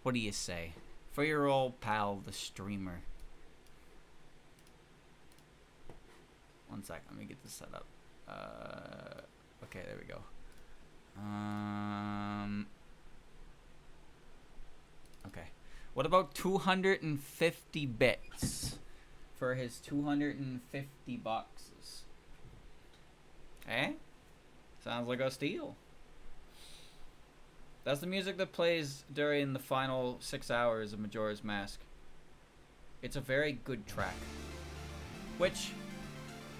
What do you say? For your old pal, the streamer. One sec, let me get this set up. Okay, there we go. Okay. What about 250 bits for his 250 boxes? Eh? Sounds like a steal. That's the music that plays during the final 6 hours of Majora's Mask. It's a very good track. Which,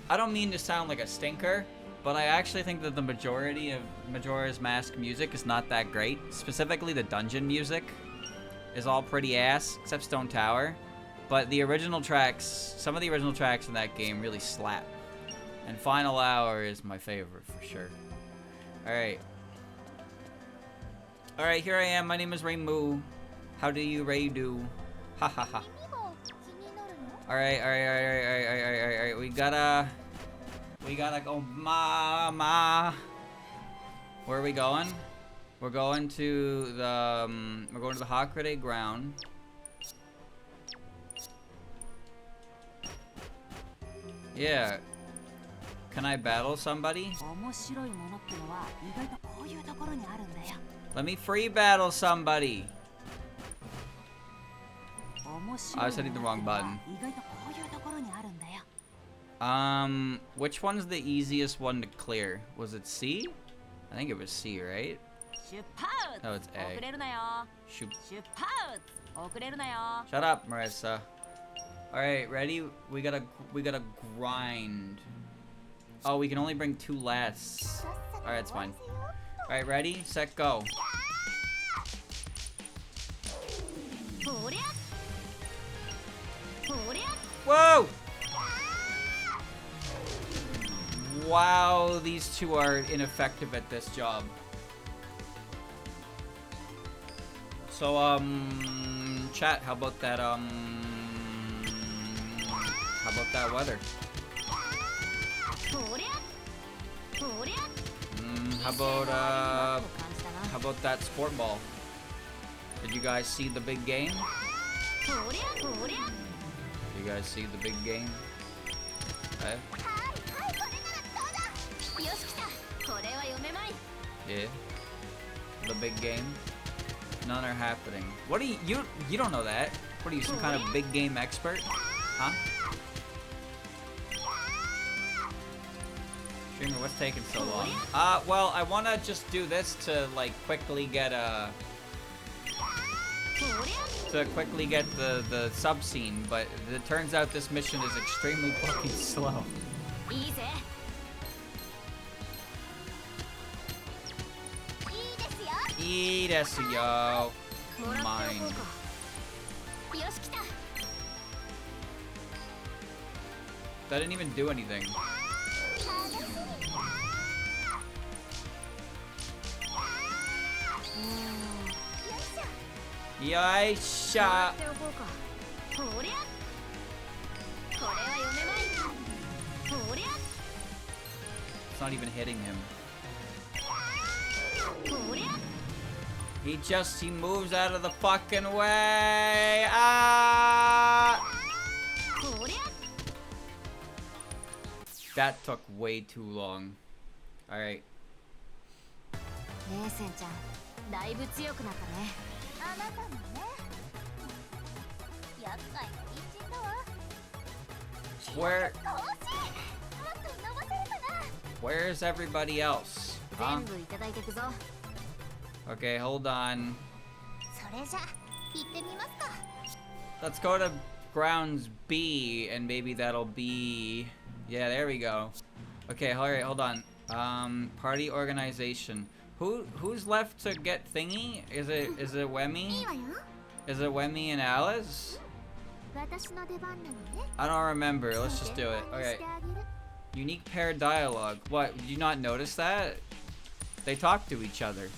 I don't mean to sound like a stinker, but I actually think that the majority of Majora's Mask music is not that great. Specifically the dungeon music is all pretty ass, except Stone Tower. But the original tracks, some of the original tracks in that game really slap. And Final Hour is my favorite for sure. Alright. Alright, here I am. My name is Reimu. How do you do? Ha ha ha. Alright. We gotta go, mama. Where are we going? We're going to the Hakurei ground. Yeah. Can I battle somebody? Let me free battle somebody. I was hitting the wrong button. Which one's the easiest one to clear? Was it C? I think it was C, right? Oh, it's A. Shoot. Shut up, Marissa. Alright, ready? We gotta grind. Oh, we can only bring 2 lasts. Alright, it's fine. Alright, ready, set, go. Whoa! Wow, these two are ineffective at this job. So, chat, how about that, weather? How about that sport ball? Did you guys see the big game? You guys see the big game? Okay. Yeah. The big game. None are happening. What are you don't know that. What are you, some kind of big game expert? Huh? Streamer, what's taking so long? Well, I wanna just do this to like quickly get the sub scene, but it turns out this mission is extremely fucking slow. Yo. Mine. That didn't even do anything. Yaisha. It's not even hitting him. He moves out of the fucking way. That took way too long. Alright. Where's everybody else? Huh? Okay, hold on. Let's go to grounds B, and maybe that'll be... Yeah, there we go. Okay, alright, hold on. Party organization. Who's left to get thingy? Is it Wemi? Is it Wemi and Alice? I don't remember. Let's just do it. Okay. Unique pair dialogue. What? Did you not notice that? They talk to each other.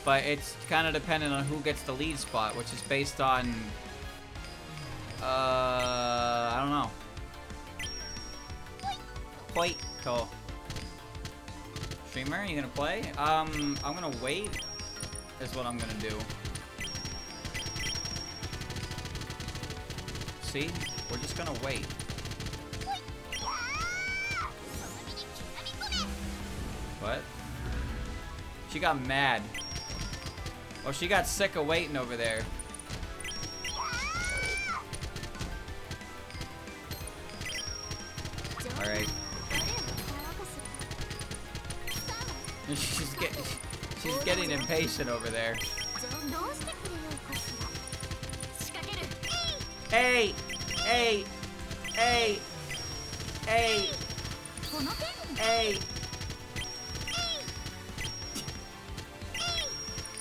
But it's kind of dependent on who gets the lead spot, which is based on... I don't know. Quite cool. Streamer, you gonna play? I'm gonna wait, is what I'm gonna do. see? We're just gonna wait. What? She got mad. Oh, she got sick of waiting over there. Alright. She's getting impatient over there. Hey! Hey! Hey! Hey! Hey!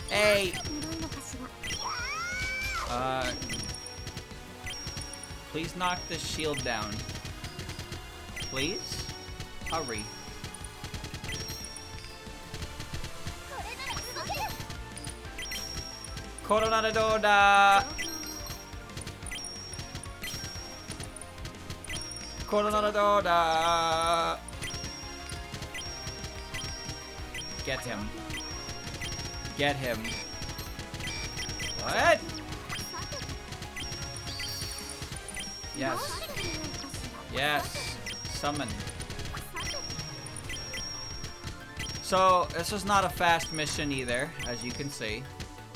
Hey! Please knock this shield down. Please? Hurry. Coronado da! Coronado da! Get him. Get him. What? Yes. Yes. Summon. So, this was not a fast mission either, as you can see.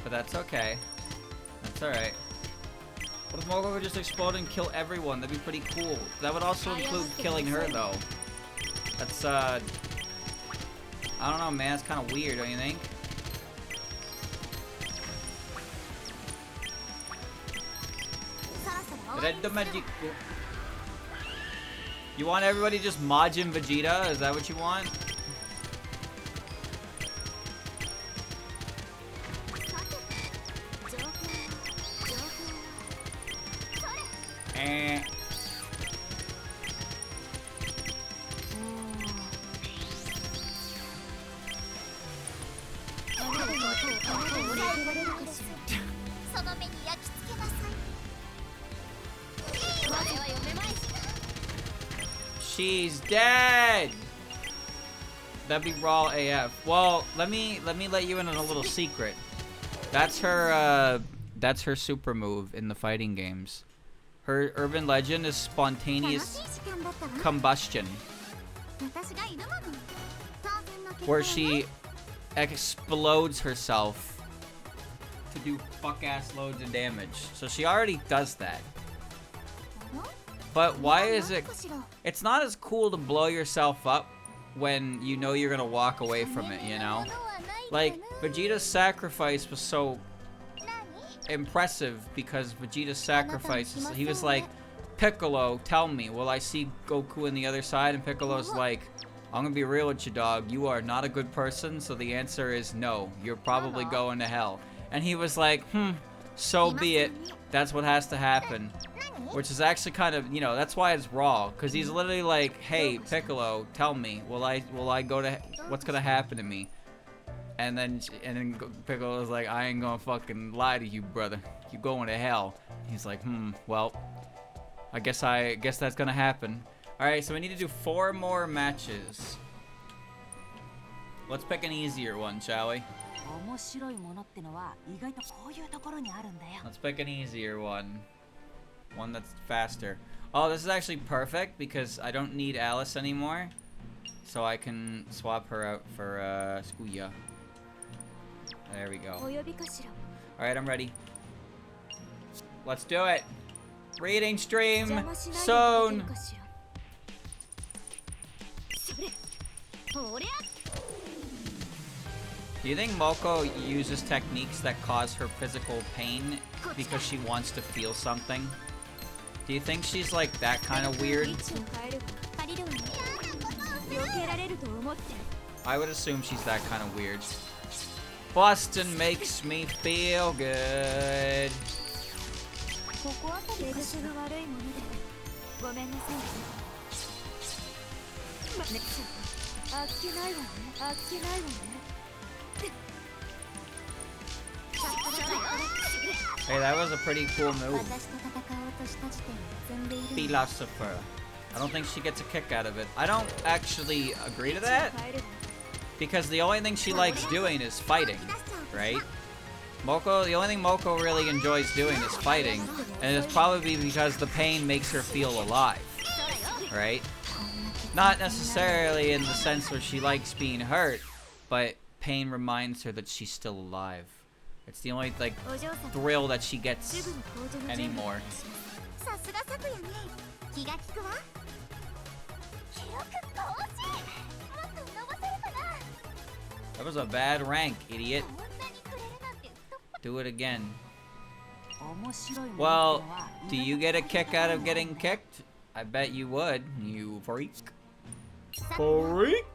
But that's okay. That's alright. What if Mokou would just explode and kill everyone? That'd be pretty cool. That would also include killing her, though. That's, I don't know, man. It's kind of weird, don't you think? Red Magic. You want everybody just Majin Vegeta? Is that what you want? She's dead. That'd be raw AF. Well, let me let you in on a little secret. That's her super move in the fighting games. Her urban legend is spontaneous combustion, where she explodes herself to do fuck-ass loads of damage. So she already does that. But why is it... It's not as cool to blow yourself up when you know you're gonna walk away from it, you know? Like, Vegeta's sacrifice was so impressive because Vegeta's sacrifice, he was like, Piccolo, tell me, will I see Goku on the other side? And Piccolo's like, I'm gonna be real with you, dog. You are not a good person, so the answer is no. You're probably going to hell. And he was like, so be it. That's what has to happen. Which is actually kind of, you know, that's why it's raw. Because he's literally like, hey, Piccolo, tell me, will I go to, what's gonna happen to me? And then Piccolo's like, I ain't gonna fucking lie to you, brother. You're going to hell. He's like, well, I guess that's gonna happen. Alright, so we need to do 4 more matches. Let's pick an easier one, shall we? Let's pick an easier one. One that's faster. Oh, this is actually perfect because I don't need Alice anymore. So I can swap her out for Sakuya. There we go. Alright, I'm ready. Let's do it. Reading stream soon. Do you think Mokou uses techniques that cause her physical pain because she wants to feel something? Do you think she's like that kind of weird? I would assume she's that kind of weird. Boston makes me feel good. Hey, that was a pretty cool move. Philosopher. I don't think she gets a kick out of it. I don't actually agree to that. Because the only thing she likes doing is fighting, right? Moko, the only thing Moko really enjoys doing is fighting, and it's probably because the pain makes her feel alive, right? Not necessarily in the sense where she likes being hurt, but pain reminds her that she's still alive. It's the only, like, thrill that she gets anymore. That was a bad rank, idiot. Do it again. Well, do you get a kick out of getting kicked? I bet you would, you freak. Freak!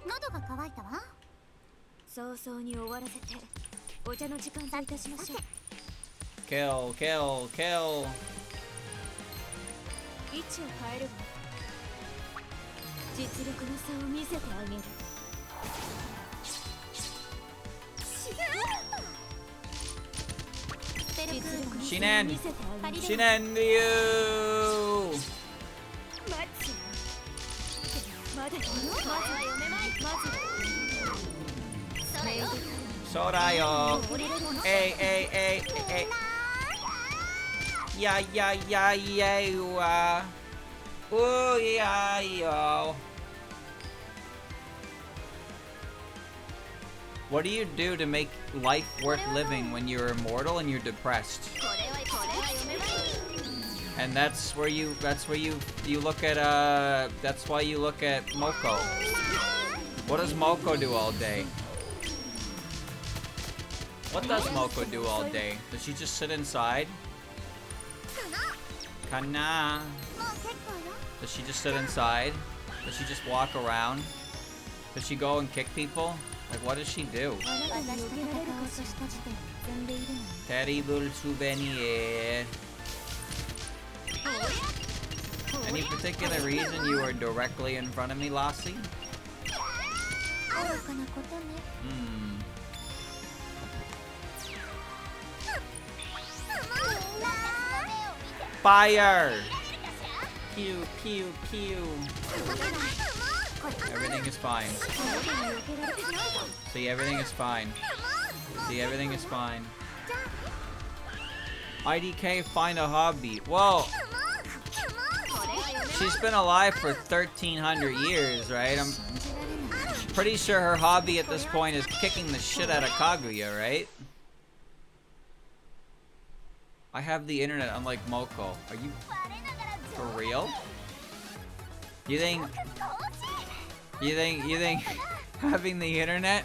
Kill, kill, kill. Shinen! Shinen to you! Sorayo! Hey, hey, hey, hey! Yeah, yeah, yeah, yeah! Ooh, yeah, yo! What do you do to make life worth living when you're immortal and you're depressed? And that's where you look at that's why you look at Moko. What does Moko do all day? What does Moko do all day? Does she just sit inside? Kana. Does she just sit inside? Does she just walk around? Does she go and kick people? Like, what does she do? Terrible souvenir. Any particular reason you are directly in front of me, Lassie? Fire! Pew, pew, pew. Everything is fine. See, everything is fine. See, everything is fine. IDK, find a hobby. Well, she's been alive for 1,300 years, right? I'm pretty sure her hobby at this point is kicking the shit out of Kaguya, right? I have the internet, unlike Moko. Are you for real? You think having the internet?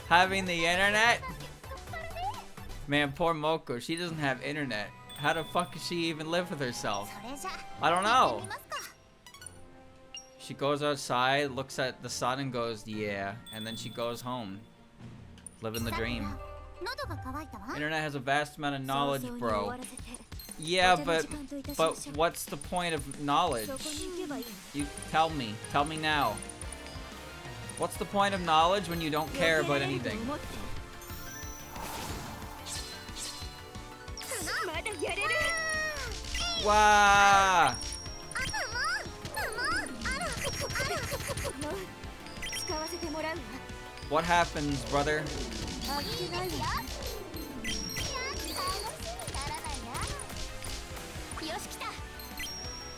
Having the internet? Man, poor Moko, she doesn't have internet. How the fuck does she even live with herself? I don't know. She goes outside, looks at the sun and goes, yeah, and then she goes home. Living the dream. Internet has a vast amount of knowledge, bro. Yeah, but what's the point of knowledge? You tell me now. What's the point of knowledge when you don't care about anything? Wow! What happens, brother?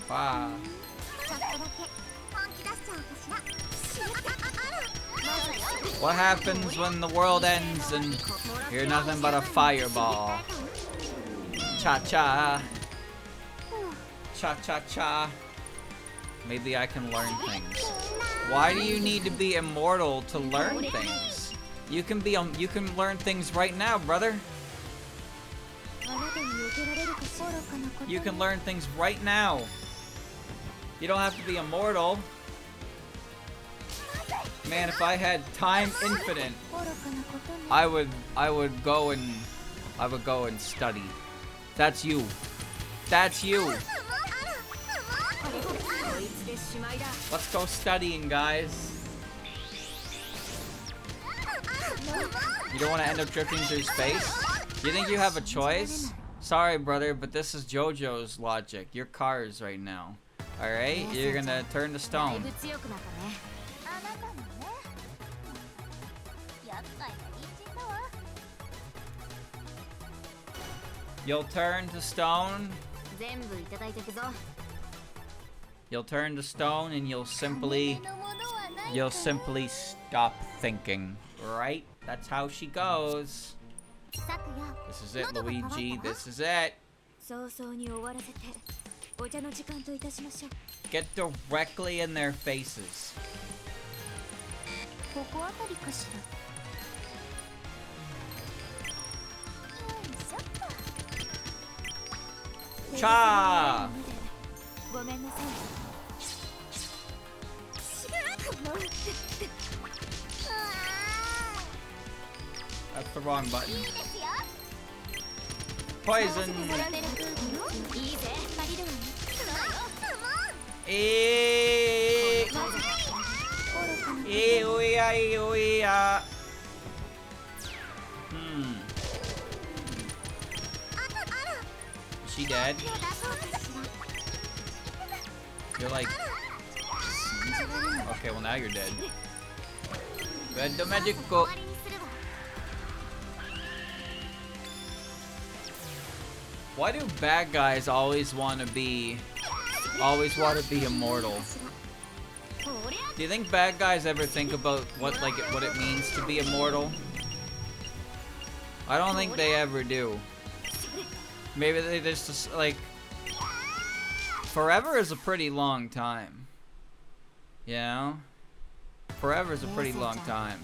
Wow. What happens when the world ends and you're nothing but a fireball? Cha-cha. Cha-cha-cha. Maybe I can learn things. Why do you need to be immortal to learn things? You can learn things right now, brother. You can learn things right now. You don't have to be immortal. Man, if I had time infinite, I would go and study. That's you. That's you. Let's go studying, guys. You don't want to end up drifting through space? You think you have a choice? Sorry, brother, but this is JoJo's logic. You're Cars right now. Alright? You're gonna turn to stone. You'll turn to stone. You'll turn to stone and you'll simply stop thinking, right? That's how she goes. This is it, Luigi. This is it. Get directly in their faces. Cha! That's the wrong button. Poison! Is she dead? You're like... Okay, well now you're dead. Vendo magico. Why do bad guys always want to be immortal? Do you think bad guys ever think about what it means to be immortal? I don't think they ever do. Maybe they just like... Forever is a pretty long time. You know? Forever is a pretty long time.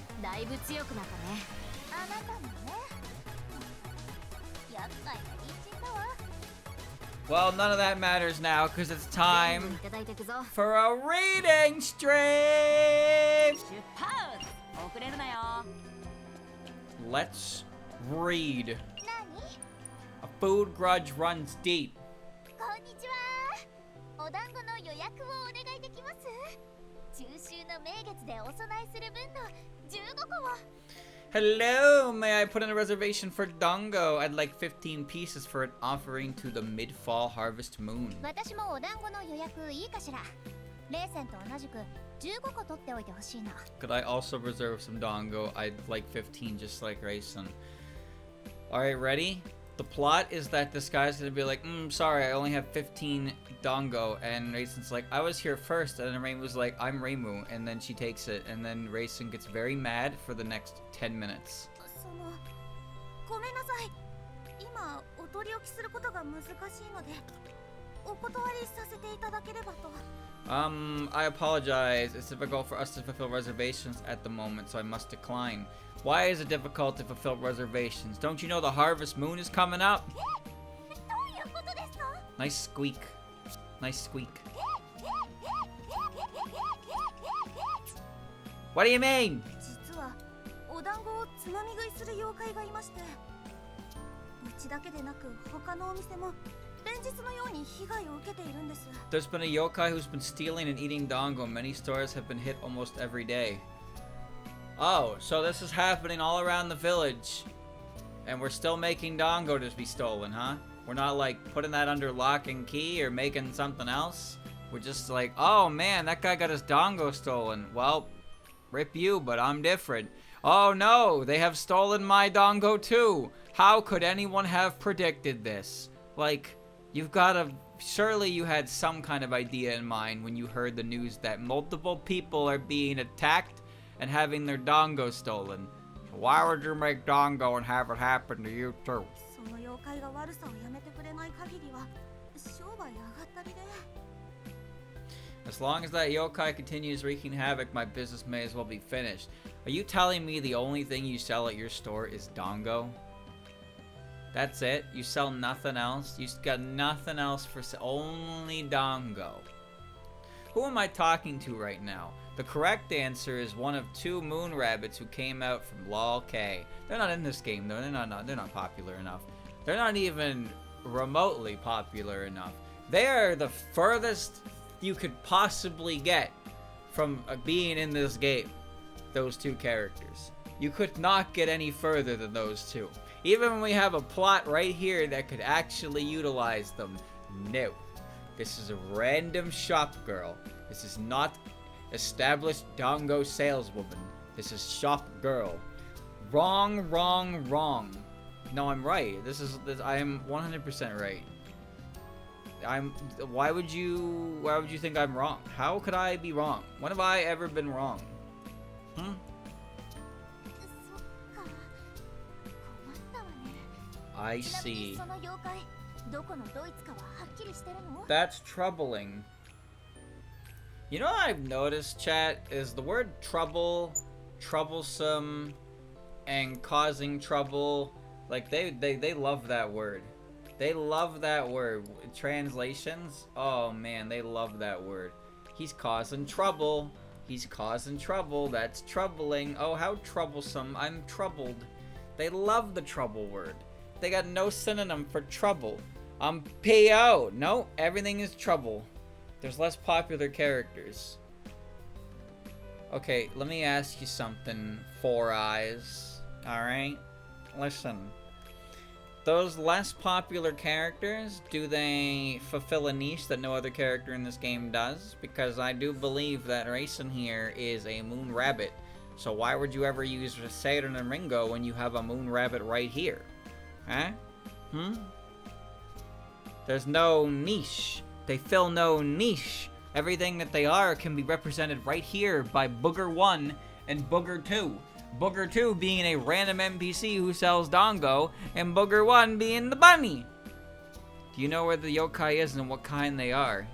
Well, none of that matters now, because it's time for a reading stream! Let's read. A food grudge runs deep. Hello, may I put in a reservation for Dongo? I'd like 15 pieces for an offering to the mid-fall harvest moon. Could I also reserve some Dongo? I'd like 15 just like Reisen. Alright, ready? The plot is that this guy's gonna be like, sorry, I only have 15 Dongo, and Reisen's like, I was here first, and then Reimu was like, I'm Reimu, and then she takes it, and then Reisen gets very mad for the next 10 minutes. I apologize. It's difficult for us to fulfill reservations at the moment, so I must decline. Why is it difficult to fulfill reservations? Don't you know the harvest moon is coming up? Nice squeak. Nice squeak. What do you mean? There's been a yokai who's been stealing and eating Dongo. Many stores have been hit almost every day. Oh, so this is happening all around the village. And we're still making Dongo to be stolen, huh? We're not like putting that under lock and key or making something else. We're just like, oh man, that guy got his Dongo stolen. Well, rip you, but I'm different. Oh no, they have stolen my Dongo too. How could anyone have predicted this? Like, you've gotta... Surely you had some kind of idea in mind when you heard the news that multiple people are being attacked and having their Dongo stolen. Why would you make Dongo and have it happen to you too? As long as that yokai continues wreaking havoc, my business may as well be finished. Are you telling me the only thing you sell at your store is Dongo? That's it? You sell nothing else? You got nothing else for only Dongo. Who am I talking to right now? The correct answer is one of 2 moon rabbits who came out from Lol K. They're not in this game though. They're not popular enough. They're not even remotely popular enough. They are the furthest you could possibly get from being in this game. Those 2 characters. You could not get any further than those 2. Even when we have a plot right here that could actually utilize them. No. This is a random shop girl. This is not established Dongo saleswoman. This is shop girl. Wrong, wrong, wrong. No, I'm right. I am 100% right. Why would you think I'm wrong? How could I be wrong? When have I ever been wrong? Hmm? I see. That's troubling. You know what I've noticed, chat, is the word trouble, troublesome, and causing trouble. Like, they love that word. They love that word. Translations, oh man, they love that word. He's causing trouble. He's causing trouble. That's troubling. Oh, how troublesome. I'm troubled. They love the trouble word. They got no synonym for trouble. PO. No, everything is trouble. There's less popular characters. Okay, let me ask you something, Four Eyes. Alright? Listen. Those less popular characters, do they fulfill a niche that no other character in this game does? Because I do believe that Reisen here is a moon rabbit. So why would you ever use Saturn and Ringo when you have a moon rabbit right here? Huh? There's no niche. They fill no niche. Everything that they are can be represented right here by Booger 1 and Booger 2. Booger 2 being a random NPC who sells Dongo, and Booger 1 being the bunny. Do you know where the yokai is and what kind they are?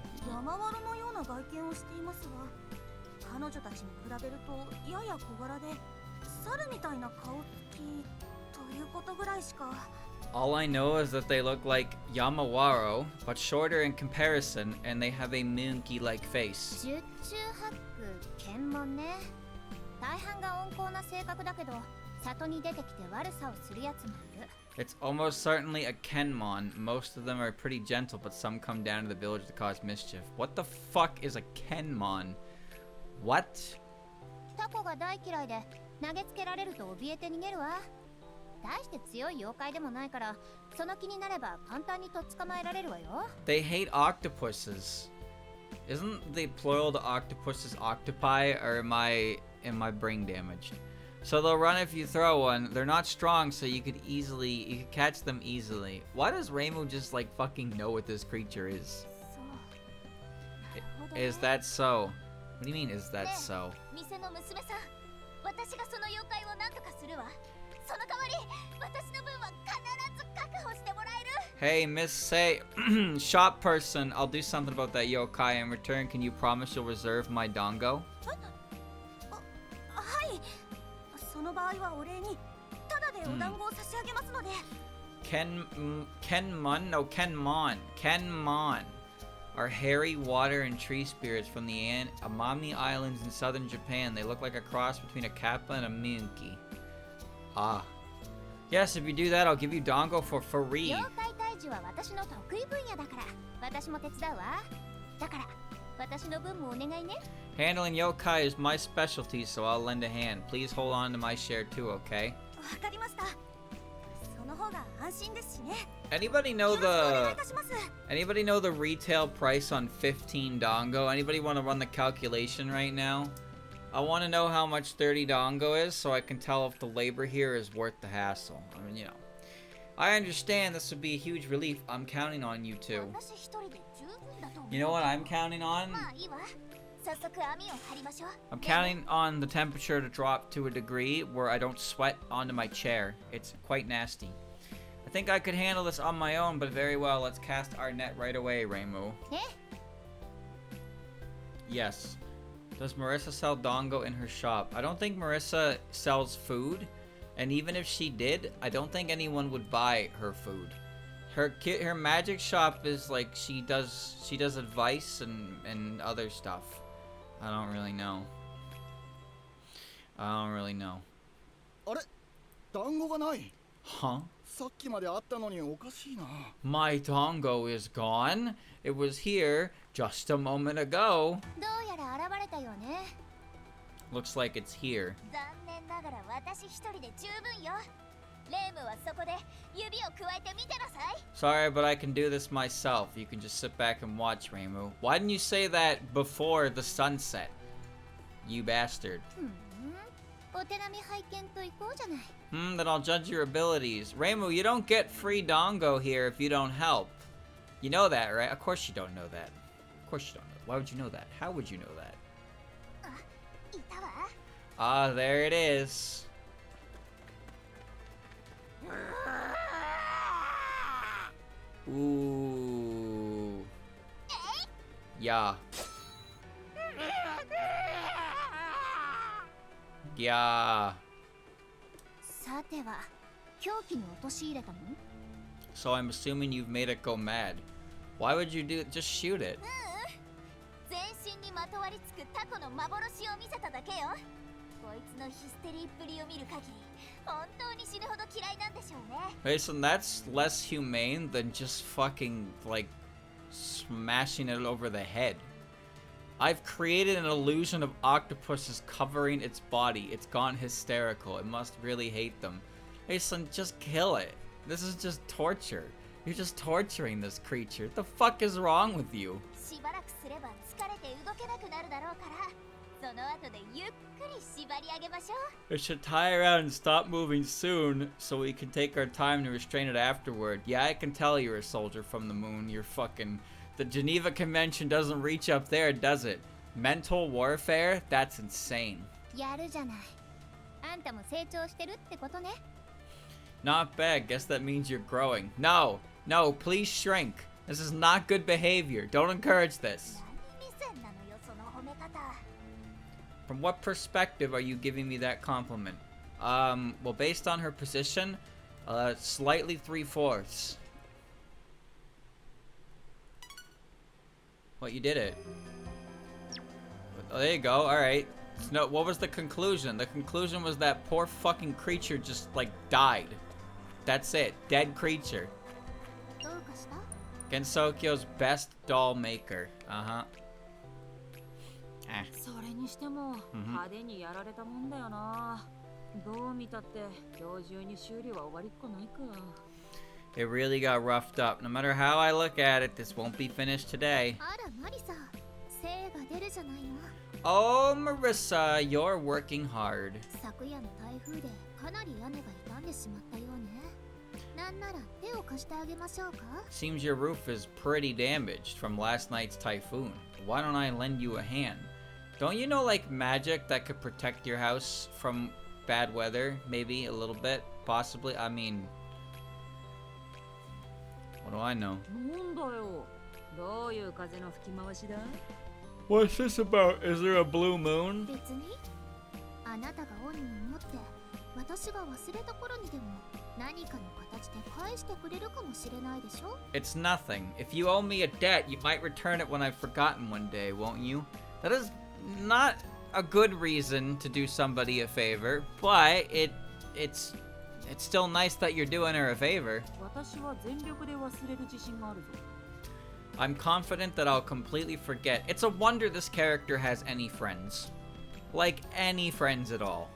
All I know is that they look like Yamawaro, but shorter in comparison, and they have a monkey-like face. It's almost certainly a Kenmon. Most of them are pretty gentle, but some come down to the village to cause mischief. What the fuck is a Kenmon? What? They hate octopuses. Isn't the plural to octopuses octopi, or am I brain damaged? So they'll run if you throw one. They're not strong, so you could catch them easily. Why does Reimu just like fucking know what this creature is? Is that so? What do you mean, is that so? Hey, Miss Say, shop person, I'll do something about that yokai in return. Can you promise you'll reserve my Dongo? Kenmon are hairy water and tree spirits from the Amami Islands in southern Japan. They look like a cross between a kappa and a monkey. Ah. Yes, if you do that, I'll give you Dongo for free. Handling yokai is my specialty, so I'll lend a hand. Please hold on to my share too, okay? Anybody know the retail price on 15 Dongo? Anybody want to run the calculation right now? I want to know how much 30 Dongo is so I can tell if the labor here is worth the hassle. I mean, you know. I understand this would be a huge relief. I'm counting on you two. You know what I'm counting on? I'm counting on the temperature to drop to a degree where I don't sweat onto my chair. It's quite nasty. I think I could handle this on my own, but very well. Let's cast our net right away, Reimu. Yes. Does Marissa sell Dongo in her shop? I don't think Marissa sells food, and even if she did, I don't think anyone would buy her food. Her magic shop is like she does advice and other stuff. I don't really know. Huh? My Dongo is gone. It was here just a moment ago. Looks like it's here. Sorry, but I can do this myself. You can just sit back and watch, Reimu. Why didn't you say that before the sunset? You bastard. Then I'll judge your abilities. Reimu, you don't get free Dongo here if you don't help. You know that, right? Of course you don't know that. Of course you don't know. Why would you know that? How would you know that? Ah, there it is. Ooh. Yeah. Yeah. So I'm assuming you've made it go mad. Why would you do it? Just shoot it. Listen, that's less humane than just fucking, like, smashing it over the head. I've created an illusion of octopuses covering its body. It's gone hysterical. It must really hate them. Listen, just kill it. This is just torture. You're just torturing this creature. What the fuck is wrong with you? It should tie around and stop moving soon so we can take our time to restrain it afterward. Yeah, I can tell you're a soldier from the moon. You're fucking... The Geneva Convention doesn't reach up there, does it? Mental warfare? That's insane. Not bad. Guess that means you're growing. No, no, please shrink. This is not good behavior. Don't encourage this. From what perspective are you giving me that compliment? Well, based on her position, slightly 3/4. What, you did it? Oh, there you go. All right. No, what was the conclusion? The conclusion was that poor fucking creature just, like, died. That's it. Dead creature. Gensokyo's best doll maker. Uh-huh. It really got roughed up. No matter how I look at it, this won't be finished today. Oh, Marissa, you're working hard. Seems your roof is pretty damaged from last night's typhoon. Why don't I lend you a hand? Don't you know, like, magic that could protect your house from bad weather? Maybe a little bit, possibly. I mean, what do I know? What's this about? Is there a blue moon? It's nothing. If you owe me a debt, you might return it when I've forgotten one day, won't you? That is not a good reason to do somebody a favor, but it's still nice that you're doing her a favor. I'm confident that I'll completely forget. It's a wonder this character has any friends. Like, any friends at all.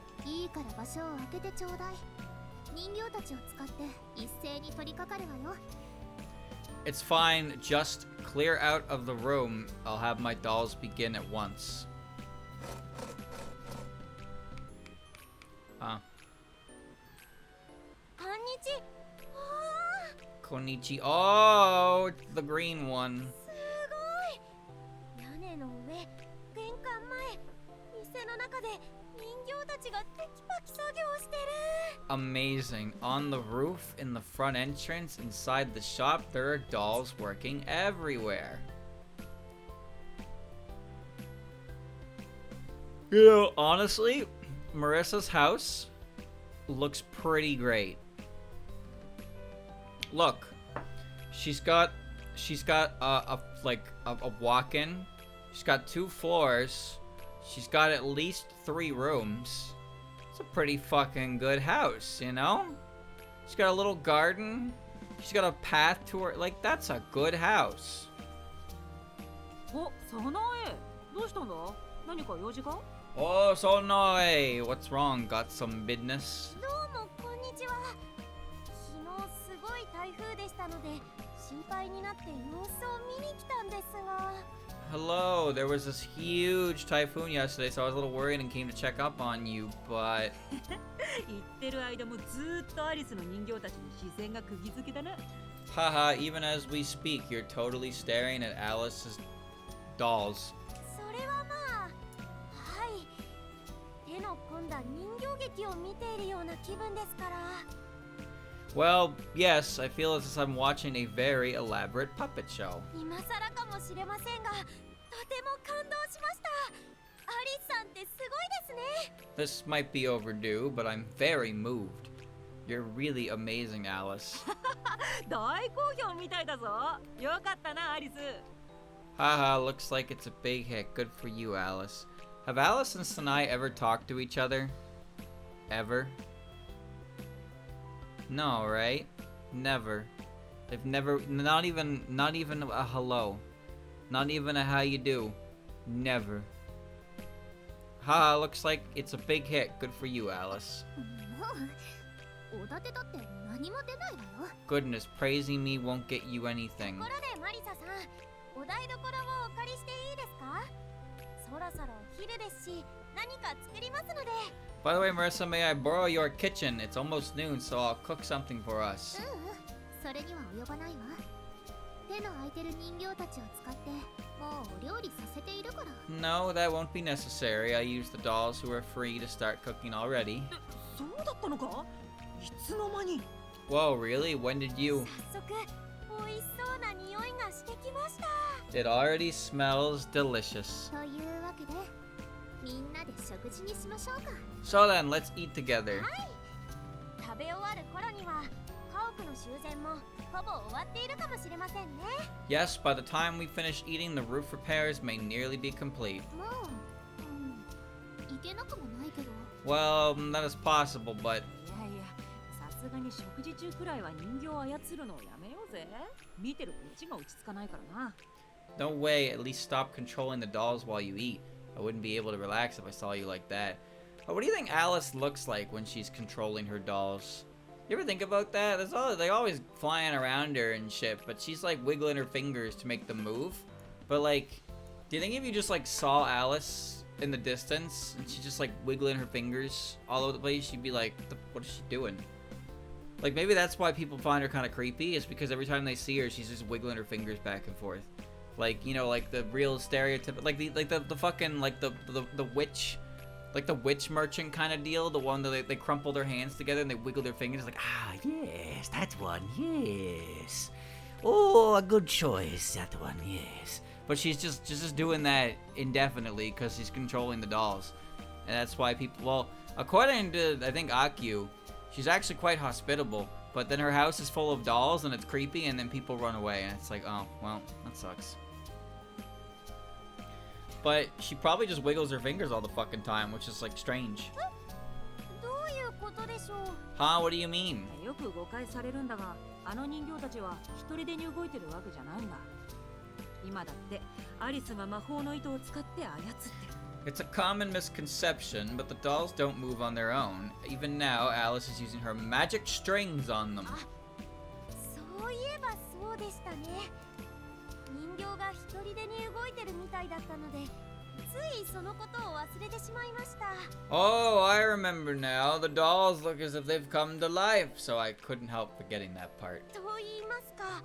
It's fine, just clear out of the room. I'll have my dolls begin at once. Konnichi. Oh, it's the green one. Amazing. On the roof, in the front entrance, inside the shop, there are dolls working everywhere. You know, honestly, Marissa's house looks pretty great. Look, she's got a walk-in. She's got 2 floors. She's got at least 3 rooms. It's a pretty fucking good house, you know? She's got a little garden. She's got a path to her. Like, that's a good house. Oh, Sonoe! What's wrong? Got some business? Hello, there was this huge typhoon yesterday, so I was a little worried and came to check up on you, but... 言ってる間もずーっとアリスの人形たちに視線が釘付けだな。Haha, even as we speak, you're totally staring at Alice's dolls. それはまあ、はい。手の込んだ人形劇を見ているような気分ですから。Well, yes, I feel as if I'm watching a very elaborate puppet show. 今更かもしれませんが、とても感動しました。アリスさんってすごいですね。 This might be overdue, but I'm very moved. You're really amazing, Alice. 大好評みたいだぞ。よかったな、アリス。Haha, looks like it's a big hit. Good for you, Alice. Have Alice and Sanai ever talked to each other? Ever? No, right? Never. They've never, not even a hello. Not even a how you do. Never. Haha, looks like it's a big hit. Good for you, Alice. おだてだって何も出ないわよ。 Goodness, praising me won't get you anything. ところでマリサさん、お台所をお借りしていいですか？そろそろお昼ですし、何か作りますので。 By the way, Marissa, may I borrow your kitchen? It's almost noon, so I'll cook something for us. それには及ばないわ。手の空いてる人形たちを使ってもうお料理させているから。 No, that won't be necessary. I used the dolls who are free to start cooking already. そうだったのか？いつの間に。 Whoa, really? When did you? 早速美味しそうな匂いがしてきました。 It already smells delicious. というわけでみんなで食事にしましょうか。 So then, let's eat together. 食べ終わる頃には家屋の修繕もほぼ終わっているかもしれませんね。 Yes, by the time we finish eating, the roof repairs may nearly be complete. もう、いけなくもないけど。 Well, that is possible, but いやいや、さすがに食事中くらいは人形を操るのをやめようぜ。見てるこっちが落ち着かないからな。 no way. At least stop controlling the dolls while you eat. I wouldn't be able to relax if I saw you like that. What do you think Alice looks like when she's controlling her dolls? You ever think about that? They always flying around her and shit, but she's like wiggling her fingers to make them move. But like, do you think if you just like saw Alice in the distance and she's just like wiggling her fingers all over the place, you'd be like, what is she doing? Like maybe that's why people find her kind of creepy, is because every time they see her, she's just wiggling her fingers back and forth. Like, you know, like the real stereotype, like the fucking like the witch. Like the witch merchant kind of deal, the one that they crumple their hands together and they wiggle their fingers like, ah, yes, that one, yes. Oh, a good choice, that one, yes. But she's just doing that indefinitely because she's controlling the dolls. And that's why people, well, according to, I think, Akyu, she's actually quite hospitable. But then her house is full of dolls and it's creepy and then people run away. And it's like, oh, well, that sucks. But she probably just wiggles her fingers all the fucking time, which is like strange. どういうことでしょう。 Huh? What do you mean? よく誤解されるんだが、あの人形たちは一人でに動いてるわけじゃないんだ。今だってアリスが魔法の糸を使って操ってる。 It's a common misconception, but the dolls don't move on their own. Even now, Alice is using her magic strings on them. そういえばそうでしたね。人形が一人でに動いてるみたいだったので、ついそのことを忘れてしまいました。 Oh, I remember now. The dolls look as if they've come to life, so I couldn't help forgetting that part. と言いますか、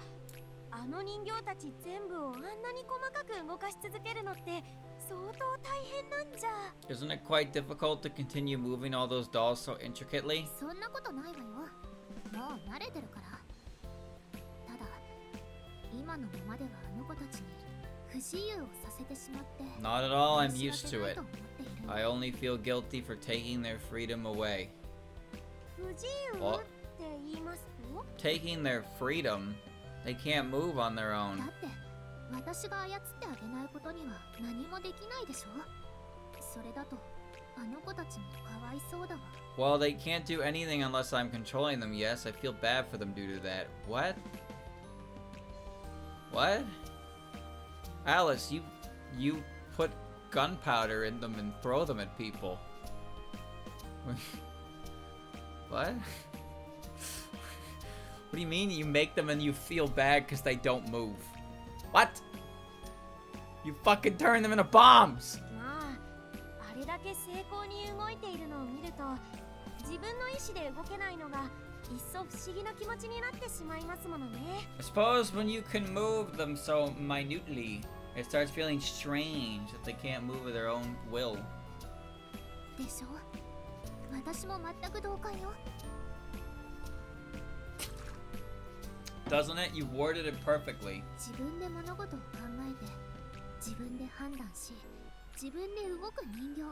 あの人形たち全部をあんなに細かく動かし続けるのって相当大変なんじゃ。 Isn't it quite difficult to continue moving all those dolls so intricately? そんなことないわよ。もう慣れてるから。ただ、今のままではあの子たちに不自由をさせてしまって。 Not at all, I'm used 申し訳 to ない it. と思っている。 I only feel guilty for taking their freedom away. 不自由おって言いますと？ Taking their freedom? They can't move on their だ own. って私が操ってあげないことには何もできないでしょ。それだとあの子たちもかわいそうだわ。 Well, they can't do anything unless I'm controlling them. Yes, I feel bad for them due to that. What? What? Alice, you put gunpowder in them and throw them at people. What? What do you mean you make them and you feel bad because they don't move? What? You fucking turn them into bombs! まあ、あれだけ精巧に動いているのを見ると、自分の意志で動けないのがいっそ不思議な気持ちになってしまいますものね。I suppose when you can move them so minutely, it starts feeling strange that they can't move of their own will. でしょ？私も全く同感よ。Doesn't it? You worded it perfectly. 自分で物事を考えて、自分で判断し、自分で動く人形。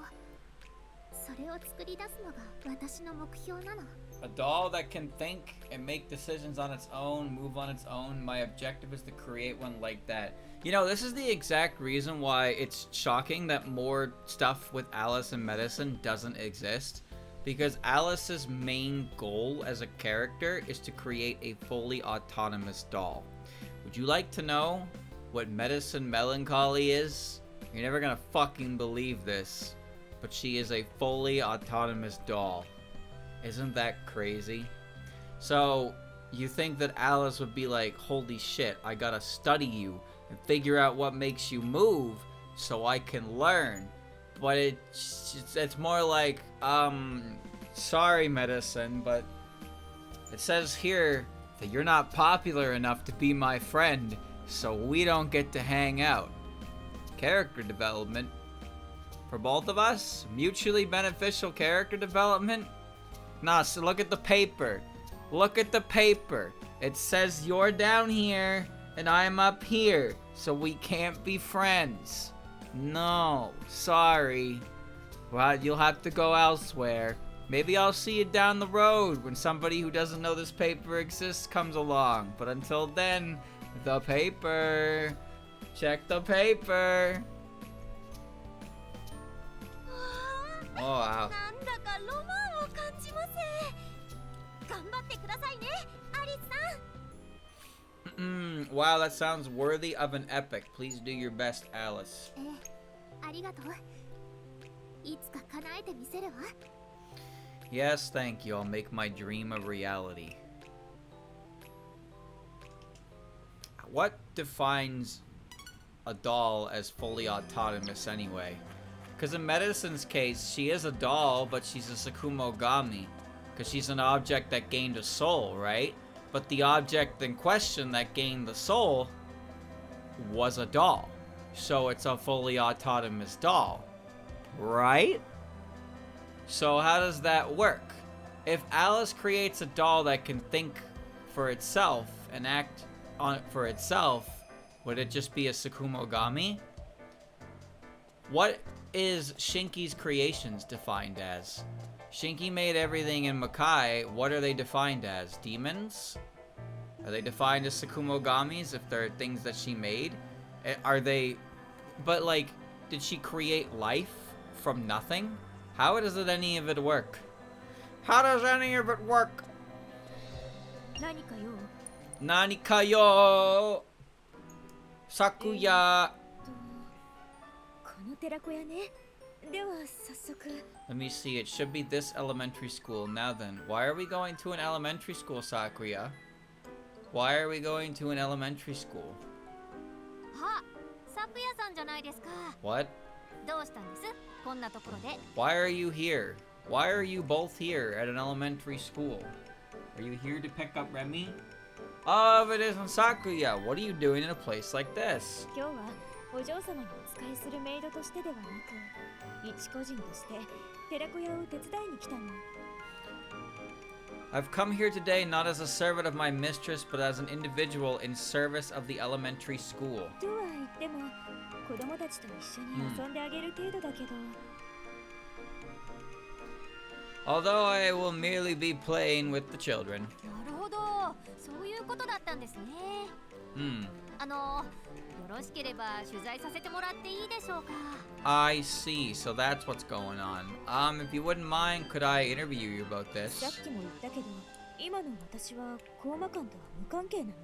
それを作り出すのが私の目標なの。A doll that can think and make decisions on its own, move on its own. My objective is to create one like that. You know, this is the exact reason why it's shocking that more stuff with Alice and Medicine doesn't exist. Because Alice's main goal as a character is to create a fully autonomous doll. Would you like to know what Medicine Melancholy is? You're never gonna fucking believe this, but she is a fully autonomous doll. Isn't that crazy? So, you think that Alice would be like, holy shit, I gotta study you and figure out what makes you move so I can learn. But it's more like, sorry, Medicine, but it says here that you're not popular enough to be my friend, so we don't get to hang out. Character development. For both of us? Mutually beneficial character development? Nah, so look at the paper. Look at the paper. It says you're down here and I'm up here, so we can't be friends. No, sorry. Well, you'll have to go elsewhere. Maybe I'll see you down the road when somebody who doesn't know this paper exists comes along. But until then, the paper. Check the paper. Oh, wow. なんだかロマンを感じます。頑張ってくださいね、アリスさん。Wow, that sounds worthy of an epic. Please do your best, Alice. ありがとう。いつか叶えてみせるわ。Yes, thank you. I'll make my dream a reality. What defines a doll as fully autonomous anyway? Because in Medicine's case, she is a doll, but she's a Sakumogami. Because she's an object that gained a soul, right? But the object in question that gained the soul was a doll. So it's a fully autonomous doll, right? So how does that work? If Alice creates a doll that can think for itself and act on it for itself, would it just be a Sakumogami? What is Shinki's creations defined as? Shinki made everything in Makai. What are they defined as? Demons? Are they defined as Sakumogamis if they're things that she made? Are they... But, like, did she create life from nothing? How does any of it work? How does any of it work? 何かよ。Nani kayo? Sakuya. この寺子屋ね。では早速。 Let me see, it should be this elementary school. Now then, why are we going to an elementary school, Sakuya? Why are we going to an elementary school? あ、サクヤさんじゃないですか。 What? どうしたんです？こんなところで。Why are you here? Why are you both here at an elementary school? Are you here to pick up Remy? Oh, if it isn't Sakuya, what are you doing in a place like this? 今日はお嬢様にお仕えするメイドとしてではなく、一個人として寺子屋を手伝いに来たの。 I've come here today not as a servant of my mistress, but as an individual in service of the elementary school. とは言っても、子供たちと一緒に遊んであげる程度だけど。Although I will merely be playing with the children. なるほど、そういうことだったんですね。よろしければ取材させてもらっていいでしょうか。 I see, so that's what's going on. If you wouldn't mind, could I interview you about さっ this? きも言ったけど、今の私はコーマ館とは無関係なのよ。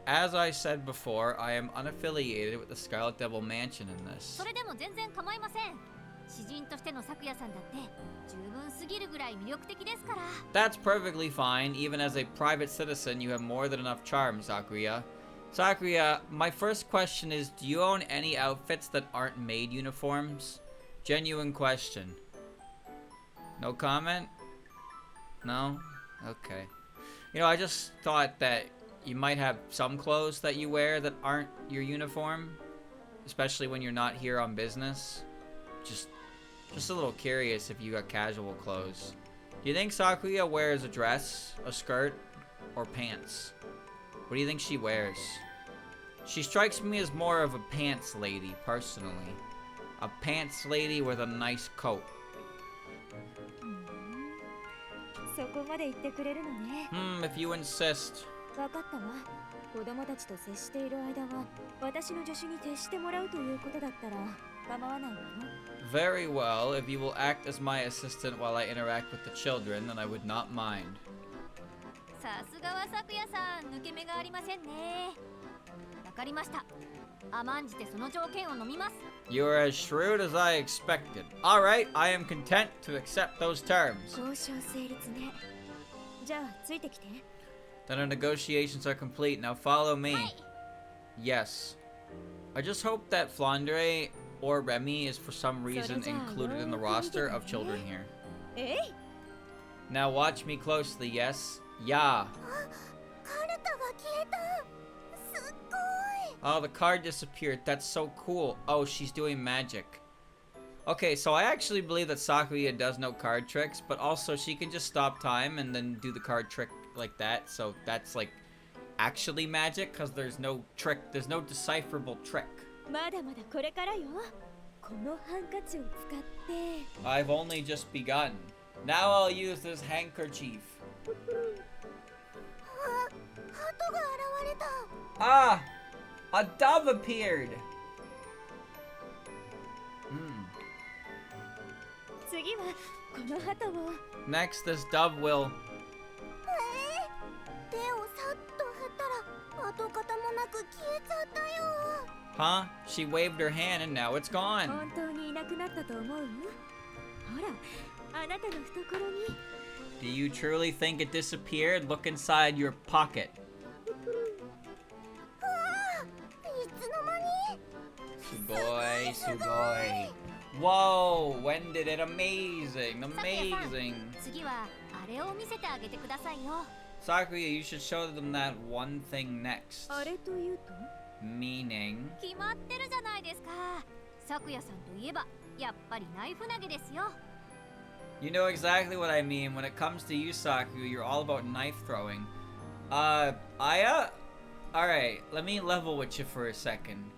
As I said before, I am unaffiliated with the Scarlet Devil Mansion in this. それでも全然構いません。詩人としてのサクヤさんだって十分すぎるぐらい魅力的ですから。 That's perfectly fine. Even as a private citizen, you have more than enough charm, Sakuya. Sakuya, my first question is, do you own any outfits that aren't maid uniforms? Genuine question. No comment? No? Okay. You know, I just thought that you might have some clothes that you wear that aren't your uniform, especially when you're not here on business. Just a little curious if you got casual clothes. Do you think Sakuya wears a dress, a skirt, or pants? What do you think she wears? She strikes me as more of a pants lady, personally. A pants lady with a nice coat. そこまで言ってくれるのね。If you insist. わかったわ。子供たちと接している間は、私の助手に徹してもらうということだったら構わないわよ。Very well. If you will act as my assistant while I interact with the children, then I would not mind. さすがは咲夜さん、抜け目がありませんね。わかりました。甘んじてその条件を飲みます。You are as shrewd as I expected. All right, I am content to accept those terms. 交渉成立ね。じゃあついてきて。Then our negotiations are complete. Now follow me. はい。Yes. I just hope that Flandre or Remy is for some reason included in the roster of children here. えい。Now watch me closely, yes? Yeah. カルタが消えた。すっごい。 Oh, the card disappeared. That's so cool. Oh, she's doing magic. Okay, so I actually believe that Sakuya does know card tricks, but also she can just stop time and then do the card trick like that. So that's like actually magic because there's no trick, there's no decipherable trick. まだまだこれからよ。このハンカチを使って。I've only just begun. Now I'll use this handkerchief. あ、ハトが現れた。Ah! A dove appeared! 次はこのハトを。Next, this dove will... 手をさっと振ったら跡形もなく消えちゃったよ。 Huh? She waved her hand and now it's gone. 本当にいなくなったと思う？ほら、あなたの懐に。Do you truly think it disappeared? Look inside your pocket. わあ、いつの間に？ Sugoi, sugoi. Whoa, when did it? Amazing, amazing. 次はあれを見せてあげてくださいよ。 Sakuya, you should show them that one thing next. あれというと？ Meaning? 決まってるじゃないですか。咲夜さんといえばやっぱりナイフ投げですよ。 You know exactly what I mean. When it comes to you, Sakuya, you're all about knife throwing. Aya? Alright, let me level with you for a second.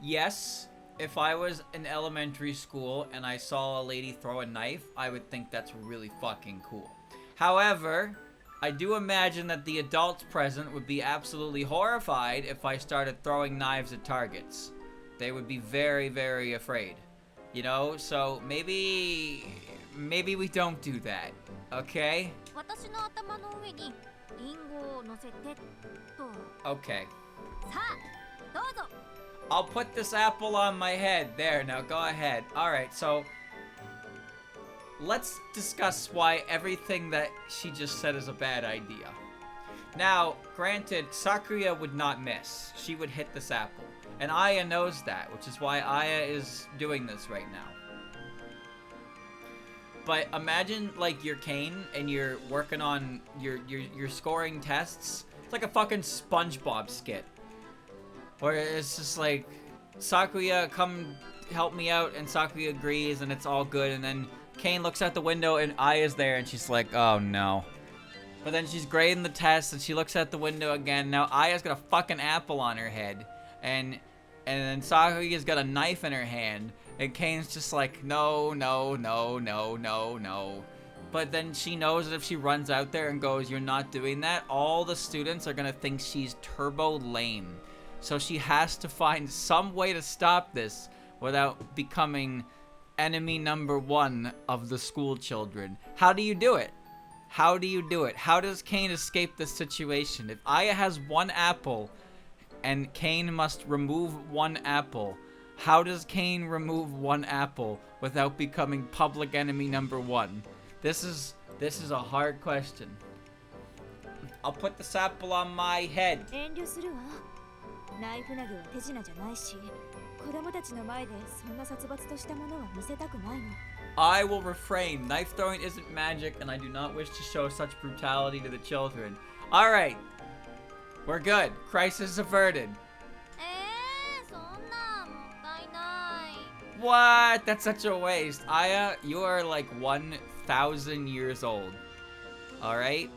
Yes, if I was in elementary school and I saw a lady throw a knife, I would think that's really fucking cool. However, I do imagine that the adults present would be absolutely horrified if I started throwing knives at targets. They would be very, very afraid. You know, so maybe we don't do that, okay? 私の頭の上にリンゴを乗せてと。 Okay. さあ、どうぞ。 I'll put this apple on my head. There, now go ahead. Alright, so let's discuss why everything that she just said is a bad idea. Now, granted, Sakuya would not miss. She would hit this apple. And Aya knows that, which is why Aya is doing this right now. But imagine, like, you're Kane and you're working on your scoring tests. It's like a fucking SpongeBob skit. Where it's just like, Sakuya, come help me out, and Sakuya agrees, and it's all good, and then Kane looks out the window, and Aya's there, and she's like, oh no. But then she's grading the test, and she looks out the window again. Now Aya's got a fucking apple on her head, and then Sakuya's got a knife in her hand, and Kane's just like, no, no, no, no, no, no. But then she knows that if she runs out there and goes, you're not doing that, all the students are gonna think she's turbo lame. So she has to find some way to stop this without becoming enemy number one of the school children. How do you do it? How do you do it? How does Kane escape this situation? If Aya has one apple and Kane must remove one apple, how does Kane remove one apple without becoming public enemy number one? This is a hard question. I'll put this apple on my head. 遠慮するわ。ナイフ投げは手品じゃないし、子供たちの前でそんな殺伐としたものは見せたくないの。 I will refrain. Knife throwing isn't magic, and I do not wish to show such brutality to the children. Alright. We're good. Crisis averted. そんなもったいない。 What? That's such a waste. Aya, you are like 1,000 years old. Alright?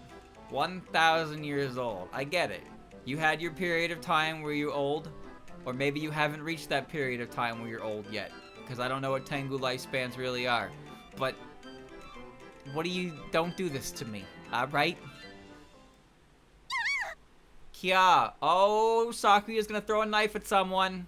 1,000 years old. I get it. You had your period of time where you're old, or maybe you haven't reached that period of time where you're old yet, because I don't know what Tengu lifespans really are. But what do you? Don't do this to me, alright? Kya. Oh, Sakuya's gonna throw a knife at someone.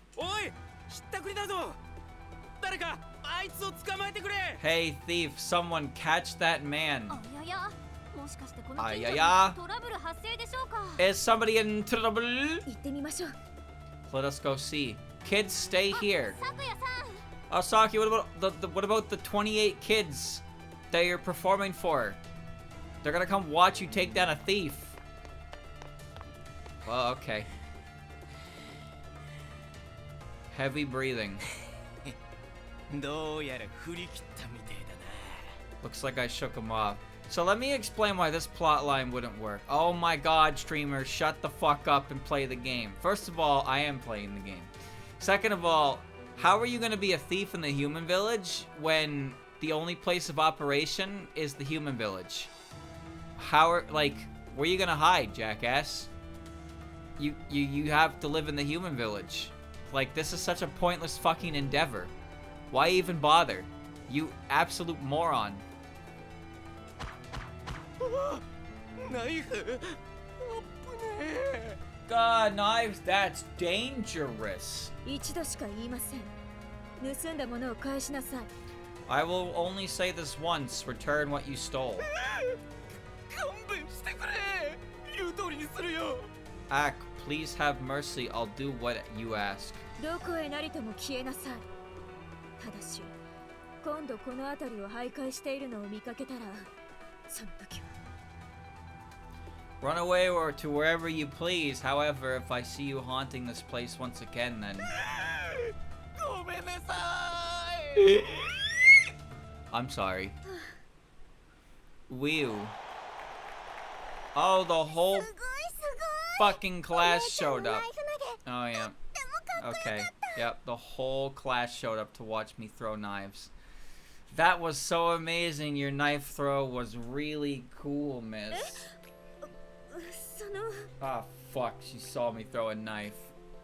Hey, thief, someone catch that man. あやや、もしかしてこのあ近所やや。にトラブル発生でしょうか。 Is somebody in trouble? 行ってみましょう。 Let us go see. Kids, stay here. さくやさん。 Oh, Saki, what about the 28 kids that you're performing for? They're gonna come watch you take down a thief. Well, okay. Heavy breathing. Looks like I shook him off. So let me explain why this plot line wouldn't work. Oh my god, streamers, shut the fuck up and play the game. First of all, I am playing the game. Second of all, how are you gonna be a thief in the human village when the only place of operation is the human village? Where are you gonna hide, jackass? You have to live in the human village. Like, this is such a pointless fucking endeavor. Why even bother? You absolute moron. God, knives, that's dangerous. 一度しか言いません。盗んだものを返しなさい。 I will only say this once. Return what you stole. Ak, please have mercy. I'll do what you ask. どこへなりとも消えなさい。ただし、今度この辺りを徘徊しているのを見かけたら、その時は。 Run away or to wherever you please. However, if I see you haunting this place once again, then... I'm sorry. Whew. Oh, the whole fucking class showed up. Oh, yeah. Okay. Yep, the whole class showed up to watch me throw knives. That was so amazing. Your knife throw was really cool, miss. その Ah, fuck. She saw me throw a knife.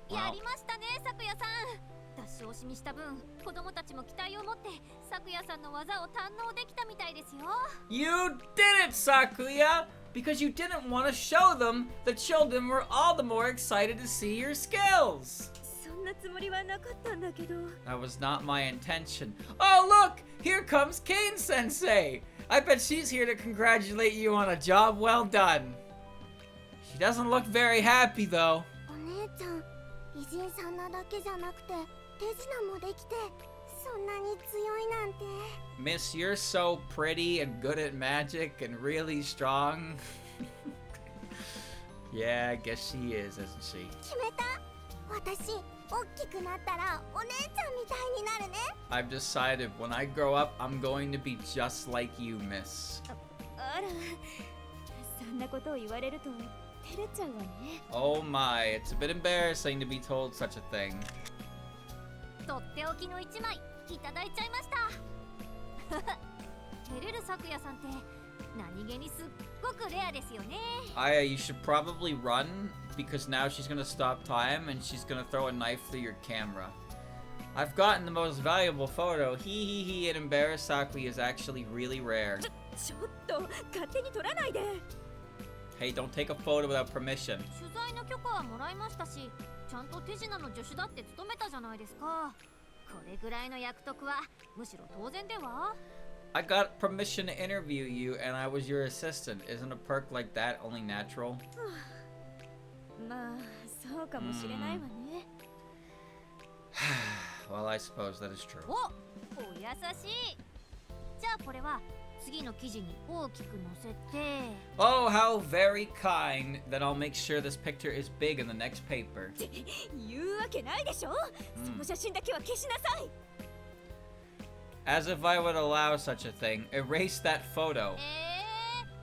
や Wow. りましたね、さくやさん。出し惜しみした分、子供たちも期待を持ってさくやさんの技を堪能できたみたいですよ。 You did it, Sakuya! Because you didn't want to show them, the children were all the more excited to see your skills. そんなつもりはなかったんだけど。 That was not my intention. Oh, look! Here comes Kane Sensei! I bet she's here to congratulate you on a job well done. She doesn't look very happy, though. お姉ちゃん、美人さんなだけじゃなくて手品もできてそんなに強いなんて。 Miss, you're so pretty and good at magic and really strong. Yeah, I guess she is, isn't she? 決めた。私、大きくなったらお姉ちゃんみたいになるね。 I've decided when I grow up, I'm going to be just like you, miss. あら、そんなことを言われると照れちゃうわね。 Oh my, it's a bit embarrassing to be told such a thing. とっておきの一枚いただいちゃいました。照れるさくやさんって何気にすっごくレアですよね。 Aya, you should probably run because now she's gonna stop time and she's gonna throw a knife through your camera. I've gotten the most valuable photo. Hee, and embarrass Sakuya is actually really rare. ちょっと勝手に撮らないで。 Hey, don't take a photo without permission. 取材の許可はもらいましたし、ちゃんと手品の助手だって務めたじゃないですか。これぐらいの役得はむしろ当然では？ I got permission to interview you and I was your assistant. Isn't a perk like that only natural? まあ、そうかもしれないわね。 Well, I suppose that is true. お優しい。じゃあこれは次の記事に大きく載せて Oh, how very kind that I'll make sure this picture is big in the next paper. 言うわけないでしょ、その写真だけは消しなさい。 As if I would allow such a thing. Erase that photo.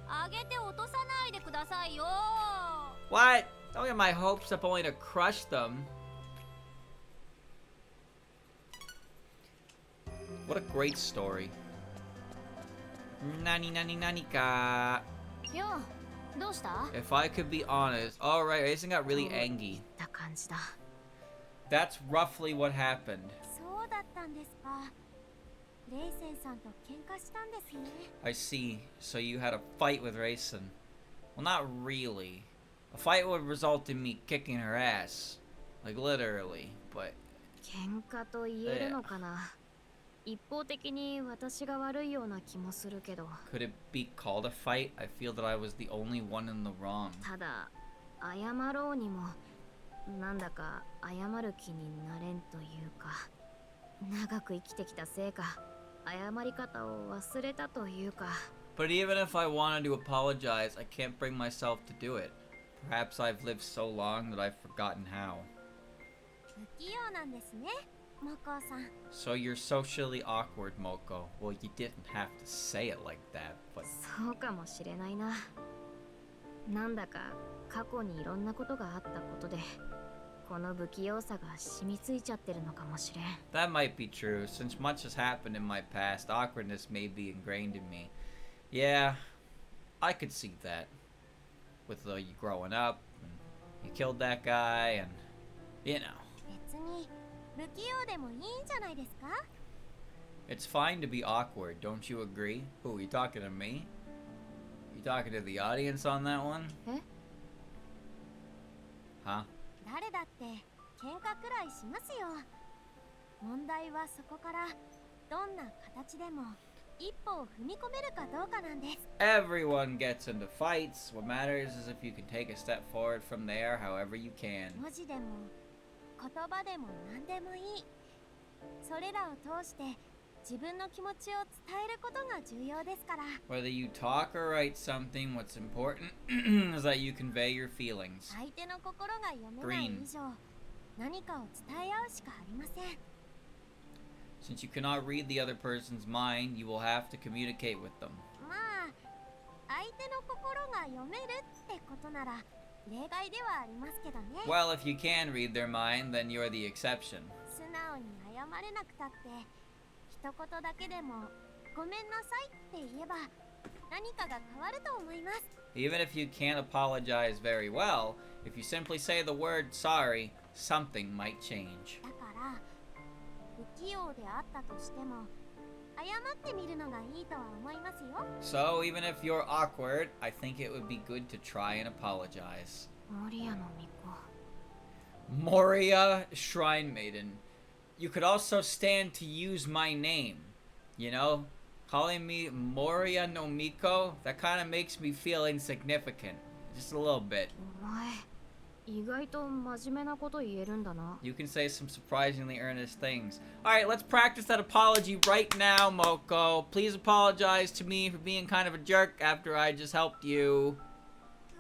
あげて落とさないでくださいよ。 What? Don't get my hopes up only to crush them. What a great story. Nani nani nani ka. よ、どうした？ If I could be honest. Alright, Reisen got really angry. な感じだ。 That's roughly what happened. そうだったんですか。レイセンさんと喧嘩したんですね。 I see. So you had a fight with Reisen. Well, not really. A fight would result in me kicking her ass. Like literally, but... 喧嘩と言えるのかな。一方的に私が悪いような気もするけど。 Could it be called a fight? I feel that I was the only one in the wrong. ただ、謝ろうにも、なんだか謝る気になれんというか、長く生きてきたせいか、謝り方を忘れたというか。 But even if I wanted to apologize, I can't bring myself to do it. Perhaps I've lived so long that I've forgotten how. 不器用なんですね、モコさん。 So you're socially awkward, Moko. Well, you didn't have to say it like that, but... そうかもしれないな。なんだか過去にいろんなことがあったことで、この不器用さが染みついちゃってるのかもしれん。 That might be true. Since much has happened in my past, awkwardness may be ingrained in me. Yeah, I could see that. With you growing up, and you killed that guy, and... You know. 別に不器用でもいいんじゃないですか？ It's fine to be awkward, don't you agree? Who, you talking to me? You talking to the audience on that one? え？ Huh? 誰だって喧嘩くらいしますよ。問題はそこからどんな形でも一歩を踏み込めるかどうかなんです。 Everyone gets into fights. What matters is if you can take a step forward from there however you can. 文字でも言葉でも何でもいい。それらを通して自分の気持ちを伝えることが重要ですから。 Whether you talk or write something, what's important is that you convey your feelings. 相手の心が読めない以上、何かを伝え合うしかありません。 Since you cannot read the other person's mind, you will have to communicate with them. まあ、相手の心が読めるってことなら例外ではありますけどね。 Well, if you can read their mind, then you're the exception. 素直に謝れなくたって一言だけでもごめんなさいって言えば何かが変わると思います。 Even if you can't apologize very well, if you simply say the word sorry, something might change. だから不器用であったとしても謝ってみるのがいいとは思いますよ。 So, even if you're awkward, I think it would be good to try and apologize. モリアの巫女。 Moria Shrine Maiden. You could also stand to use my name. You know? Calling me Moria no Miko, that kind of makes me feel insignificant. Just a little bit. お前、意外と真面目なこと言えるんだな。 You can say some surprisingly earnest things. Alright, let's practice that apology right now, Moko. Please apologize to me for being kind of a jerk after I just helped you.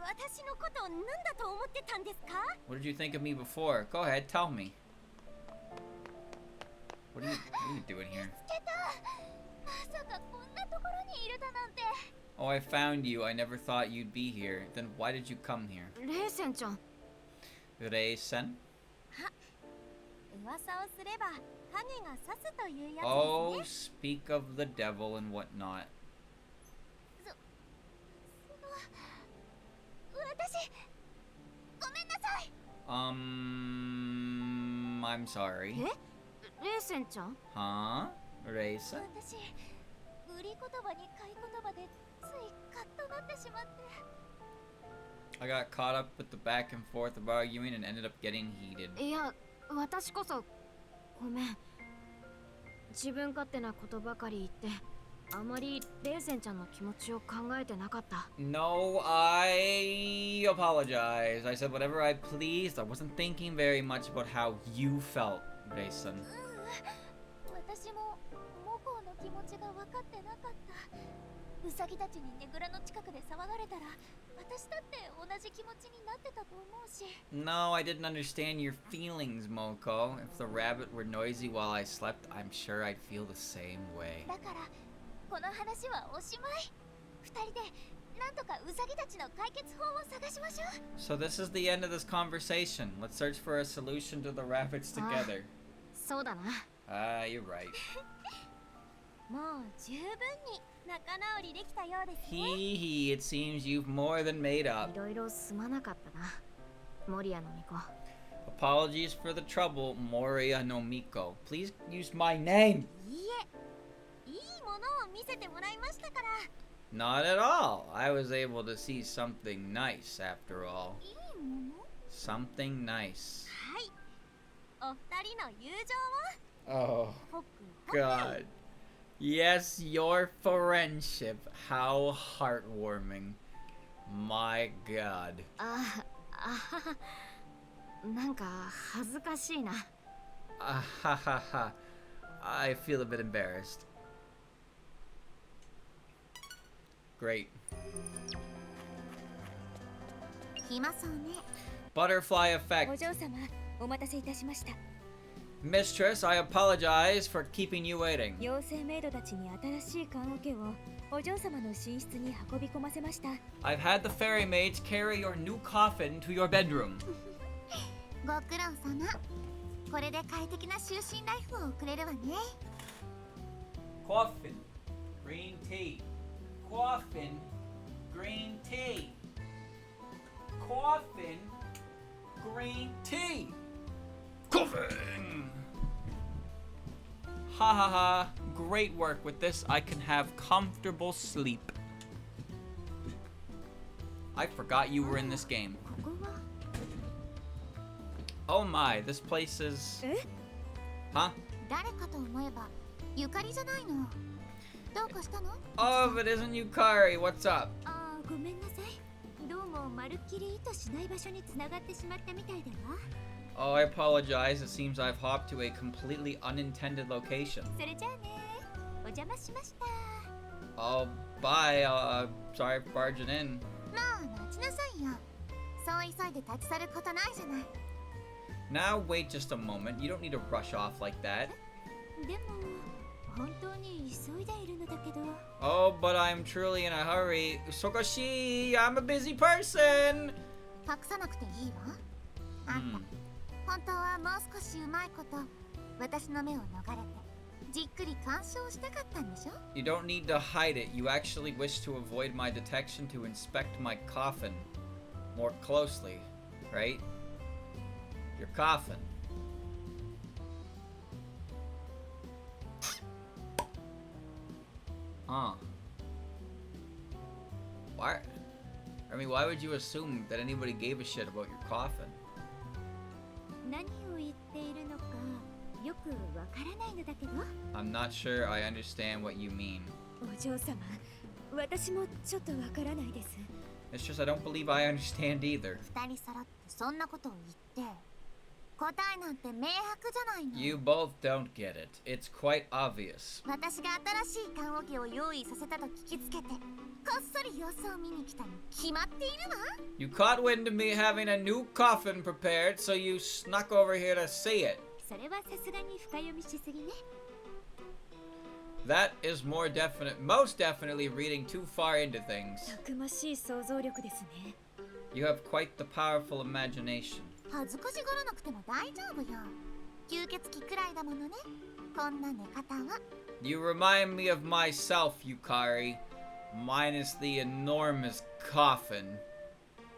私のことを何だと思ってたんですか？ What did you think of me before? Go ahead, tell me. What are you doing here? まさかこんなところにいるだなんて。 Oh, I found you. I never thought you'd be here. Then why did you come here? レイセンちゃん。 Reisen? 噂をすれば影が差すというやつ Oh, ですね。 speak of the devil and whatnot. 私、ごめんなさい。I'm sorry. え？レイセンちゃん？ Huh? Reisen? 私、売り言葉に買い言葉でついカッとなってしまって。 I got caught up with the back and forth of arguing and ended up getting heated. いや、私こそごめん。自分勝手なことばかり言って、あまりレイセンちゃんの気持ちを考えてなかった。 No, I apologize. I said whatever I pleased. I wasn't thinking very much about how you felt, Reisen. 私も母校の気持ちが分かってなかった。 でウサギたちにねぐらの近くで騒がれたら私だって同じ気持ちになってたと思うし。 No, I didn't understand your feelings, Moko. If the rabbit were noisy while I slept, I'm sure I'd feel the same way. だからこの話はおしまい。二人でなんとかウサギたちの解決法を探しましょう。 So this is the end of this conversation. Let's search for a solution to the rabbits together. そうだな。Ah, you're right. もう十分に仲直りできたようですね。 Hee hee, it seems you've more than made up. いろいろすまなかったな。モリアの巫女。 Apologies for the trouble, Moria no Miko. Please use my name. いいえ、いいものを見せてもらいましたから。 Not at all. I was able to see something nice after all. いいもの？ Something nice. はい。お二人の友情 Oh, をホクホク。 God. Yes, your friendship. How heartwarming. My God. なんか恥ずかしいな。Ah, ha ha ha. I feel a bit embarrassed. Great. 暇そうね。 Butterfly お effect. 嬢様、お待たせいたしました。 Mistress, I apologize for keeping you waiting. 妖精メイドたちに新しい棺桶をお嬢様の寝室に運び込ませました。 I've had the fairy maids carry your new coffin to your bedroom. ご苦労様。これで快適な就寝ライフを送れるわね。 Coffin, green tea. Coffin, green tea. Coffin, green tea. Coffin! Ha ha ha. Great work. With this, I can have comfortable sleep. I forgot you were in this game. ここは Oh my, this place is... え？ Huh? 誰かと思えばゆかりじゃないの。どうかしたの？ Oh, if it isn't Yukari, what's up? あー、ごめんなさい。どうもまるっきり意図しない場所に繋がってしまったみたいだわ。 Oh, I apologize. It seems I've hopped to a completely unintended location. それじゃあね。お邪魔しました。 Oh, bye. Sorry for barging in. まあ待ちなさいよ。そう急いで立ち去ることないじゃない。 Now, wait just a moment. You don't need to rush off like that. でも本当に急いでいるのだけど。 Oh, but I'm truly in a hurry. Sokoshi, I'm a busy person. 隠さなくていいわ。あんた、本当はもう少しうまいこと私の目を逃れてじっくり鑑賞したかったんでしょ？ You don't need to hide it. You actually wish to avoid my detection to inspect my coffin more closely, right? Your coffin. Huh. Why? I mean, why would you assume that anybody gave a shit about your coffin? 何を言っているのかよくわからないのだけど。 I'm not sure I understand what you mean. お嬢様、私もちょっとわからないです。 It's just I don't believe I understand either. 二人揃ってそんなことを言って答えなんて明白じゃないの。 You both don't get it. It's quite obvious. 私が新しい棺桶を用意させたと聞きつけてこっそり様子を見に来たに決まっているわ。 You caught wind of me having a new coffin prepared, so you snuck over here to see it. それはさすがに深読みしすぎね。 That is most definitely reading too far into things. たくましい想像力ですね。 You have quite the powerful imagination. 恥ずかしがらなくても大丈夫よ。吸血鬼くらいだものね。こんな寝方は。 You remind me of myself, Yukari, minus the enormous coffin.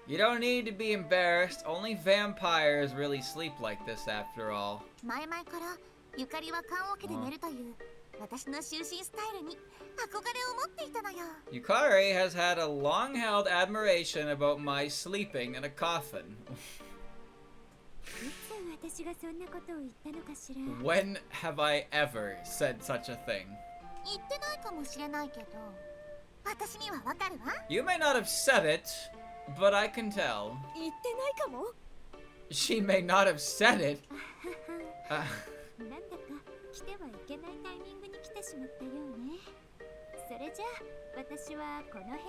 You don't need to be embarrassed. Only vampires really sleep like this after all. 前々からゆかりは棺桶で寝るという私の就寝スタイルに憧れを持っていたのよ。 Yukari has had a long-held admiration about my sleeping in a coffin. いつ私がそんなことを言ったのかしら。 When have I ever said such a thing? 言ってないかもしれないけど私にはわかるわ。 You may not have said it, but I can tell. 言ってないかも。 She may not have said it. なんだか来てはいけないタイミングに来てしまったようね。それれじゃ私はこの辺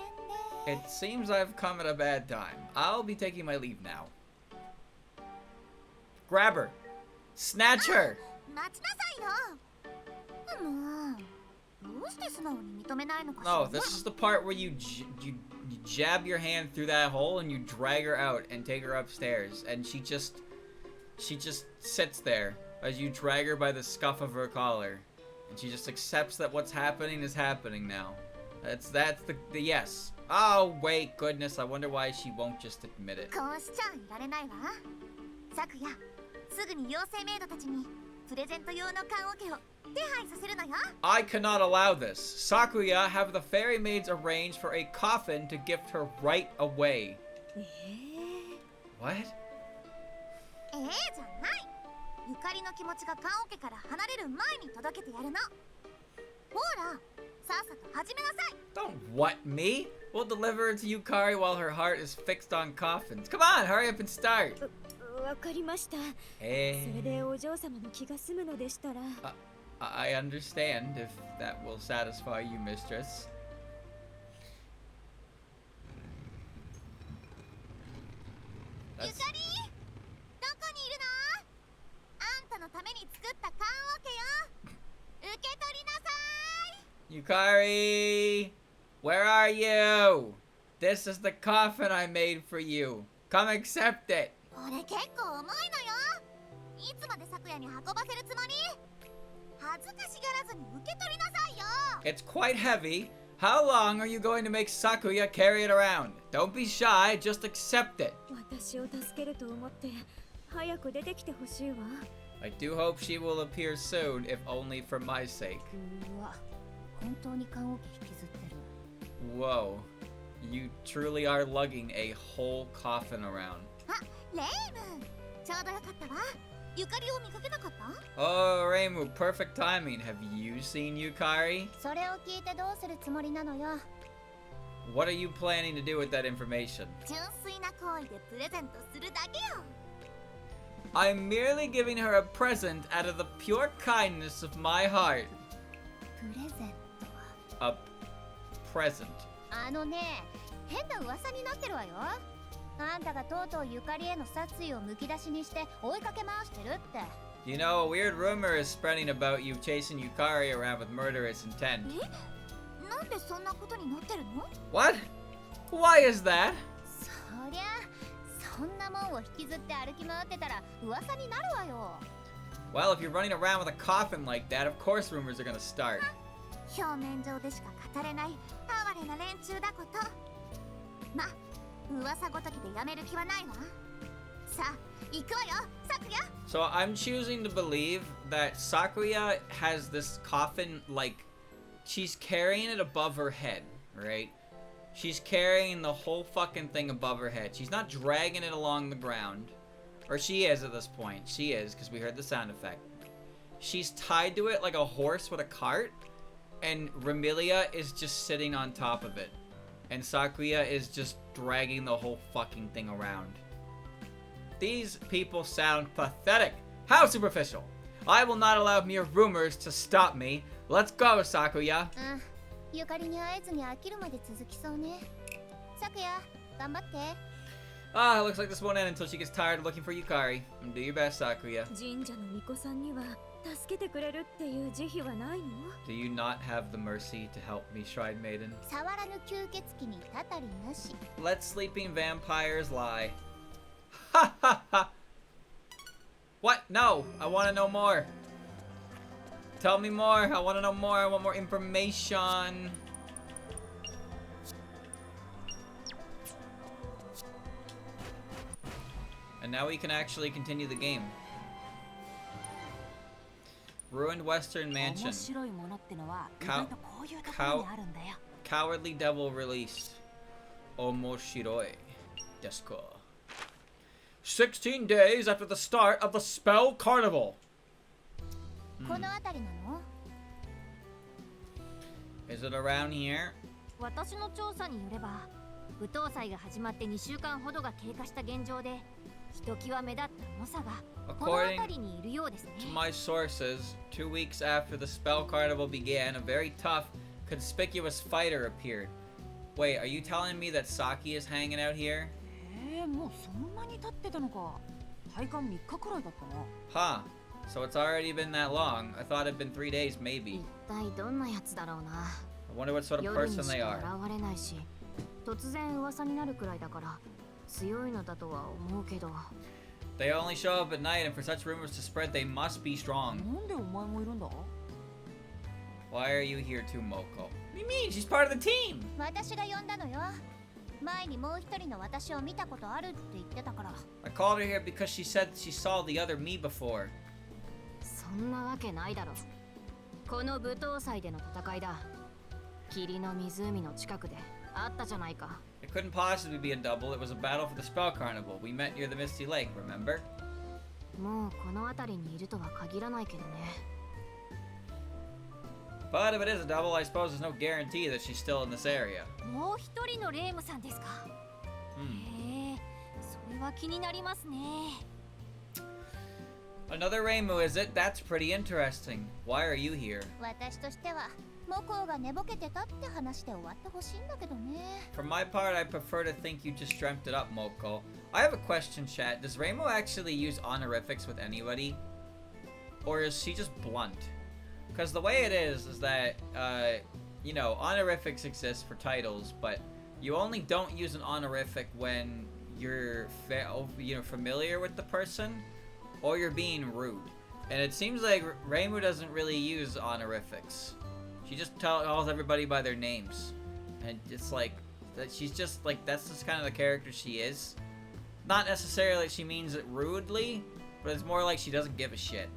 で。 It seems I've come at a bad time. I'll be taking my leave now. Grab her. Snatch her. 待ちなさいよ。もうどうして素直に認めないのかしら。 No, this is the part where you jab your hand through that hole and you drag her out and take her upstairs, and she just sits there as you drag her by the scuff of her collar, and she just accepts that what's happening is happening now. That's the yes. Oh wait, goodness, I wonder why she won't just admit it. こうしちゃいられないわ。昨夜すぐに妖精メイドたちにプレゼント用の棺桶を手配させるのよ。 I cannot allow this. Sakuya, have the fairy maids arrange for a coffin to gift her right away. What? じゃない。ゆかりの気持ちが棺桶から離れる前に届けてやるの。ほら、さっさと始めなさい。 Don't what me? We'll deliver it to Yukari while her heart is fixed on coffins. Come on, hurry up and start. わかりました。そ Hey. れでお嬢様の気が済むのでしたら。I understand if that will satisfy you, mistress. ゆかり、どこにいるの？あんたのために作った棺桶よ。受け取りなさい。 Yukari! Where are you? This is the coffin I made for you. Come accept it. これ結構重いのよ。いつまで昨夜に運ばせるつもり？恥ずかしがらずに受け取りなさいよ。 It's quite heavy. How long are you going to make Sakuya carry it around? Don't be shy, just accept it. 私を助けると思って早く出てきてほしいわ。I do hope she will appear soon, if only for my sake. うわ、本当に棺桶引きずってる。 Whoa. You truly are lugging a whole coffin around. あ、レイム、ちょうどよかったわ。ゆかりを見かけなかった？ Oh, Reimu, perfect timing. Have you seen Yukari? それを聞いてどうするつもりなのよ。 What are you planning to do with that information? 純粋な行為でプレゼントするだけよ。 I'm merely giving her a present out of the pure kindness of my heart. プレゼントは A present. あのね、変な噂になってるわよ。あんたがとうとうゆかりへの殺意をむき出しにして追いかけ回してるって。 You know, a weird rumor is spreading about you chasing Yukari around with murderous intent. なんでそんなことになってるの？ What? Why is that? そりゃ、そんなもんを引きずって歩き回ってたら噂になるわよ。 Well, if you're running around with a coffin like that, of course rumors are gonna start. 表面上でしか語れない哀れな連中だこと。ま、噂ごときでやめる気はないわ。さあ、行くわよ、Sakuya。 So I'm choosing to believe that Sakuya has this coffin, like, she's carrying it above her head, right? She's carrying the whole fucking thing above her head. She's not dragging it along the ground. Or she is at this point. She is, because we heard the sound effect. She's tied to it like a horse with a cart, and Remilia is just sitting on top of it. And Sakuya is just dragging the whole fucking thing around. These people sound pathetic. How superficial. I will not allow mere rumors to stop me. Let's go, Sakuya. ゆかりに会えずに飽きるまで続きそうね。Sakuya、頑張って。 Ah, it looks like this won't end until she gets tired of looking for Yukari. Do your best, Sakuya. 神社の巫女さんには助けてくれるっていう慈悲はないの？ Do you not have the mercy to help me, Shrine Maiden? 触らぬ吸血鬼にたたりなし。 Let sleeping vampires lie. Ha ha ha! What? No! I want to know more. Tell me more. I want to know more. I want more information. And now we can actually continue the game. Ruined Western Mansion. 面白いものってのは意 Cow- 外とこういうところにあるんだよ。 Cowardly Devil released. Omoshiroi. Desu ka. 16 days after the start of the Spell Carnival. この辺りなの？ Is it around here? 私の調査によれば、舞踏祭が始まって2週間ほどが経過した現状で、ひときわ目立った猛者がこの辺りにいるようですね。 To my sources, 2 weeks after the Spell Carnival began, a very tough, conspicuous fighter appeared. Wait, are you telling me that Saki is hanging out here? もうそんなに経ってたのか。体感3日くらいだったな。 Huh. So it's already been that long. I thought it'd been 3 days, 一 maybe. 体どんなやつだろうな。 I wonder what sort of 夜に person し they か are. 現れないし、突然噂になるくらいだから強いのだとは思うけど。 They only show up at night, and for such rumors to spread, they must be strong. なんでお前もいるんだ？ Why are you here too, Moko? What do you mean? She's part of the team! 私が呼んだのよ。前にもう一人の私を見たことあるって言ってたから。 I called her here because she said she saw the other me before. そんなわけないだろ。この舞踏祭での戦いだ。霧の湖の近くであったじゃないか。 It couldn't possibly be a double. It was a battle for the Spell Carnival. We met near the Misty Lake, remember? もうこの辺りにいるとは限らないけどね。 But if it is a double, I suppose there's no guarantee that she's still in this area. もう一人のレイムさんですか。へえ、それは気になりますね。 Another Reimu, is it? That's pretty interesting. Why are you here? 私としてはモコが寝ぼけてたって話で終わってほしいんだけどね。 For my part, I prefer to think you just dreamt it up, Moko. I have a question, chat. Does Reimu actually use honorifics with anybody? Or is she just blunt? Because the way it is that, you know, honorifics exist for titles, but you only don't use an honorific when you're, familiar with the person, or you're being rude. And it seems like Reimu doesn't really use honorifics. She just calls everybody by their names. And it's like, that she's just like, that's just kind of the character she is. Not necessarily like she means it rudely, but it's more like she doesn't give a shit.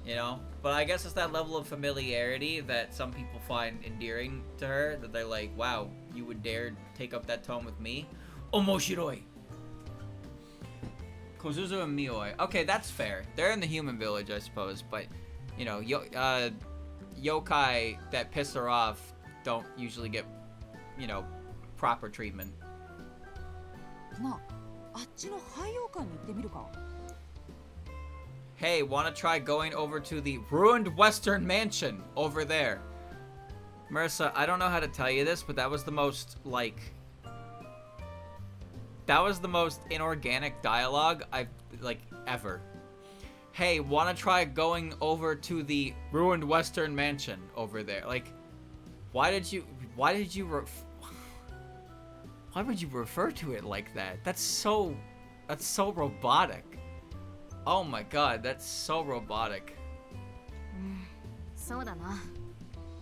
You know? But I guess it's that level of familiarity that some people find endearing to her, that they're like, wow, you would dare take up that tone with me? Omoshiroi! Kozuzu and Mioi. Okay, that's fair. They're in the human village, I suppose, but, you know, yokai that piss her off don't usually get, you know, proper treatment. なあ、あっちの廃妖館に行ってみるか。 Hey, wanna try going over to the ruined Western Mansion over there? Marissa, I don't know how to tell you this, but that was the most, like... That was the most inorganic dialogue I've, like, ever. Hey, wanna try going over to the ruined Western Mansion over there? Like, why would you refer to it like that? That's so robotic. Oh my god, that's so robotic. そうだな。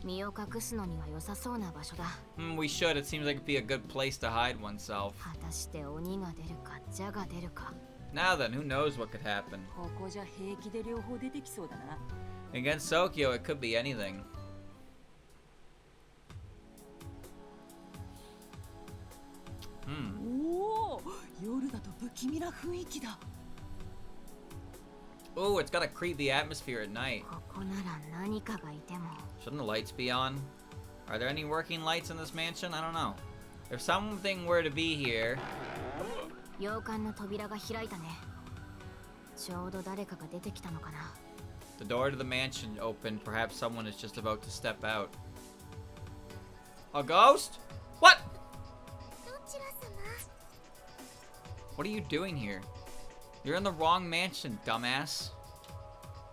身を隠すのには良さそうな場所だ。We should. It seems like it'd be a good place to hide oneself. 果たして鬼が出るか、蛇が出るか。 Now then, who knows what could happen? ここじゃ平気で両方出てきそうだな。 Against Sokyo, it could be anything. おお、夜だと不気味な雰囲気だ。 Ooh, it's got a creepy atmosphere at night. ここなら何かがいても。 Shouldn't the lights be on? Are there any working lights in this mansion? I don't know. If something were to be here... 洋館の扉が開いたね。ちょうど誰かが出てきたのかな。 The door to the mansion opened. Perhaps someone is just about to step out. A ghost? What? どちら様？ What are you doing here? You're in the wrong mansion, dumbass.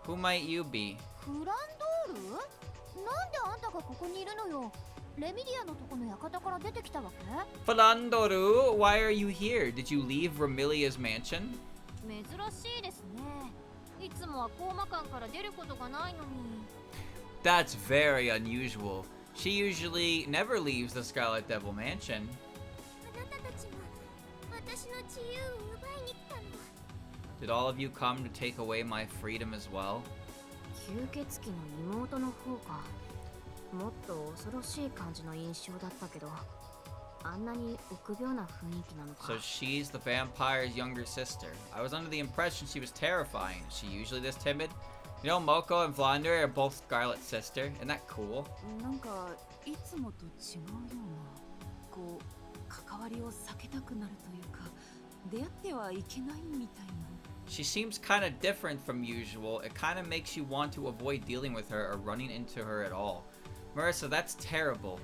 Who might you be? フランドール？なんであんたがここにいるのよ？レミディアのとこの館から出てきたわけ？ Falandoru, why are you here? Did you leave Ramilia's mansion? 珍しいですね。いつもはコーマ館から出ることがないのに。 That's very unusual. She usually never leaves the Scarlet Devil mansion. あなたたちも私の自由を奪いに来たの。 Did all of you come to take away my freedom as well? 吸血鬼の妹の方か。もっと恐ろしい感じの印象だったけど、あんなに臆病な雰囲気なのか。 So she's the vampire's younger sister. I was under the impression she was terrifying. Is she usually this timid? You know, Moko and Flounder are both Scarlet's sister. Isn't that cool? なんかいつもと違うような、こう関わりを避けたくなるというか、出会ってはいけないみたいな。 She seems kind of different from usual. It kind of makes you want to avoid dealing with her or running into her at all. Marissa, that's terrible.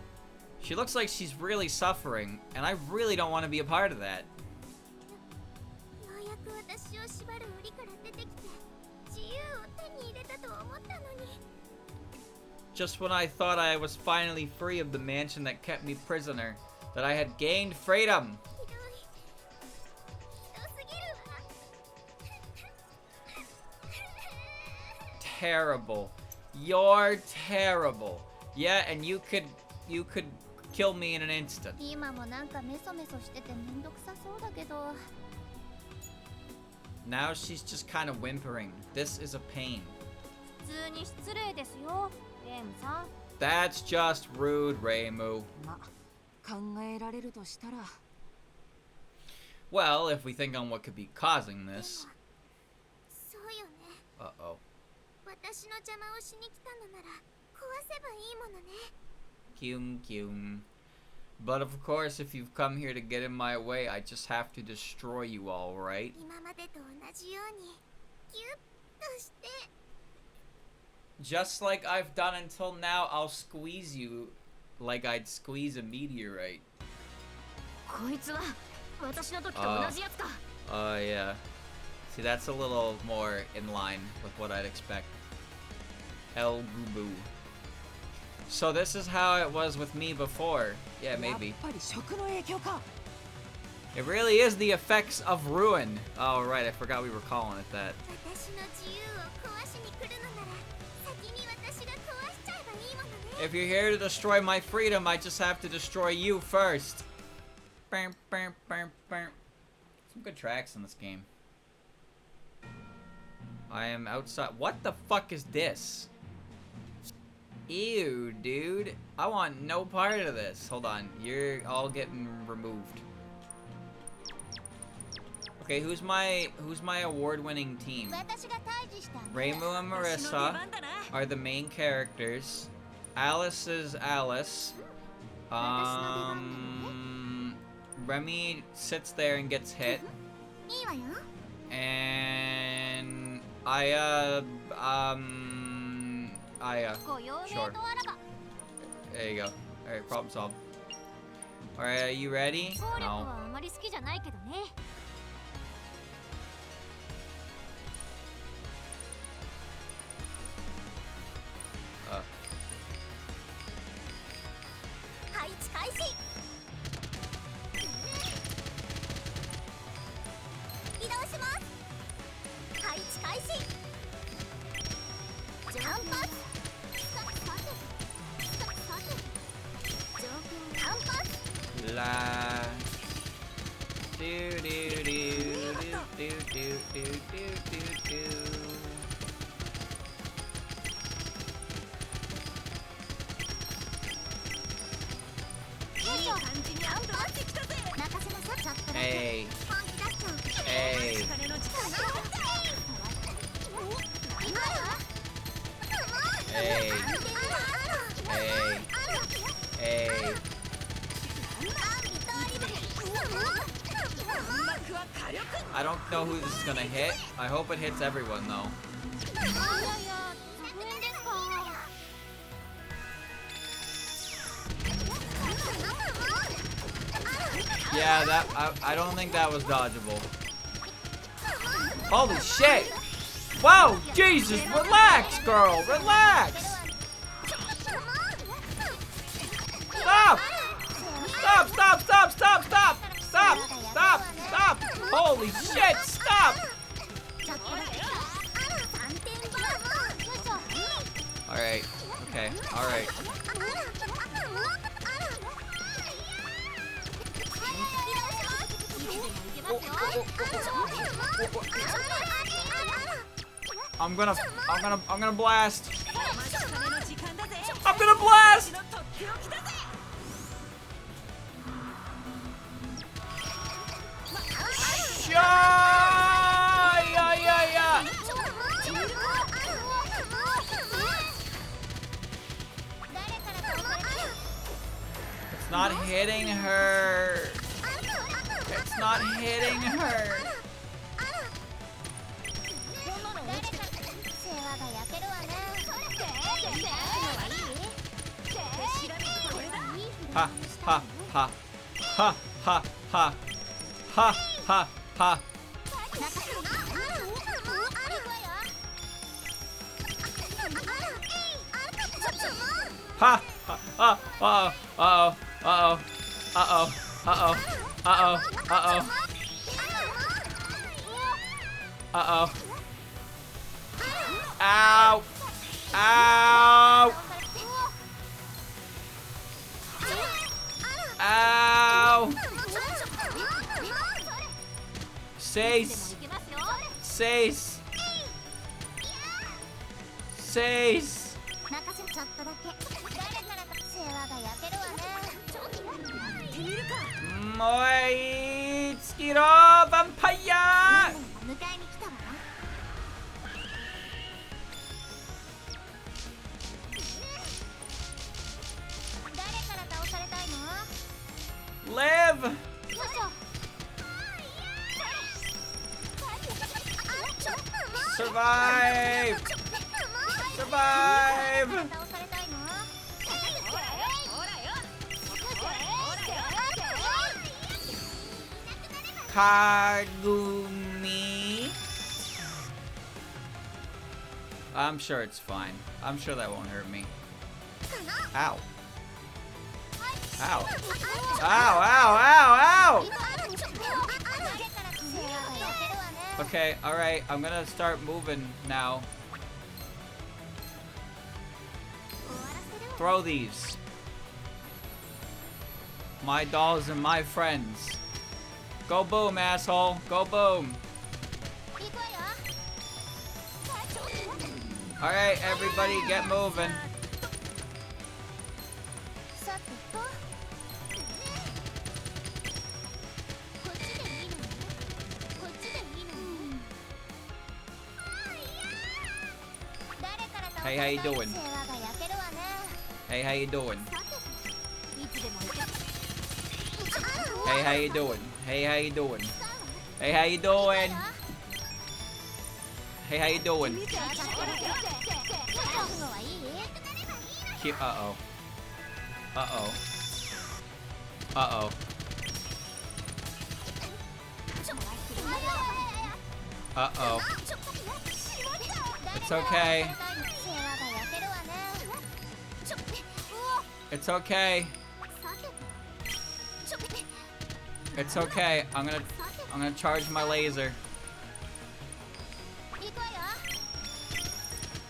She looks like she's really suffering, and I really don't want to be a part of that. ようやく私を縛る檻から出てきて自由を手に入れたと思ったのに Just when I thought I was finally free of the mansion that kept me prisoner, that I had gained freedom. ひどすぎるわ Terrible. You're terrible. Yeah, and you could kill me in an instant. 今もなんかメソメソしててめんどくさそうだけど Now she's just kind of whimpering. This is a pain. 普通に失礼ですよレイムさん That's just rude, Reimu. ま、考えられるとしたら Well, if we think on what could be causing this. そうよね Uh-oh. 私の邪魔をしに来たのなら壊せばいいものね Kyum kyum. But of course, if you've come here to get in my way, I just have to destroy you all, right? 今までと同じようにギュッとして Just like I've done until now, I'll squeeze you like I'd squeeze a meteorite. こいつは私の時と同じやつか Yeah. See, that's a little more in line with what I'd expect. El Gubu. So this is how it was with me before. Yeah, やっ maybe. ぱり食の影響か It really is the effects of ruin. Oh, right, I forgot we were calling it that. 私の自由を壊しに来るのなら先に私が壊しちゃえばいいものね If you're here to destroy my freedom, I just have to destroy you first. Bam, bam, bam, bam. Some good tracks in this game. I am outside. What the fuck is this? Ew, dude. I want no part of this. Hold on. You're all getting removed. Okay, who's my award-winning team? 私が退治したんだ Reimu and 私の出 Marissa 番だな are the main characters. Alice is Alice. Remy sits there and gets hit. いいわよ And Aya, Aya. ご用命と Sure. あらば There you go. Alright, problem solved. Alright, are you ready? 暴力 No. はあまり好きじゃないけどね 配置開始移動します配置開始ジャンパスさて上空反発 La. Do do do do do do do do do. いい感じにアンドラってきたぜ任せなさちょっとだけ Hey. 本気出しちゃう Hey. 金の力 今よ Hey. Hey. Hey. I don't know who this is gonna hit. I hope it hits everyone though. いやいや作品ですか Yeah, that I don't think that was dodgeable. Holy shit! Whoa, Jesus, relax, girl, relax. Stop! Stop! Stop! Stop! Stop! Stop! Stop! Stop! Stop! Holy shit! Stop! All right. Okay. All right. I'm gonna blast. I'm gonna blast. Yeah. It's not hitting her. It's not hitting her. 世話が焼けるわね Ha ha ha. Ha ha ha. Ha ha ha. Ha ha. Uh-oh. Uh-oh. Uh-oh. Uh-oh. Uh-oh. Uh-oh. Uh-oh. Uh-oh. Ow. Ow. Ow. Seis. Seis. Seis. ちょっとだけ誰からか世話が焼けるわね。てみるか。もういい月のヴァンパイア。迎えに来たわ。誰から倒されたいの？ Live. よいしょ。Survive. Survive. 倒されたいの？Kagumi. I'm sure it's fine. I'm sure that won't hurt me. Ow. Ow. Ow, ow, ow, ow! Okay, alright, I'm gonna start moving now. Throw these. My dolls and my friends. Go boom, asshole. Go boom. Alright, everybody get moving. Hey, how you doing? Hey, how you doing? Hey, how you doing? Hey, how you doing? Hey, how you doing? Hey, how you doing? Uh-oh. Uh-oh. Uh-oh. Uh-oh. It's okay. It's okay. It's okay. I'm gonna charge my laser.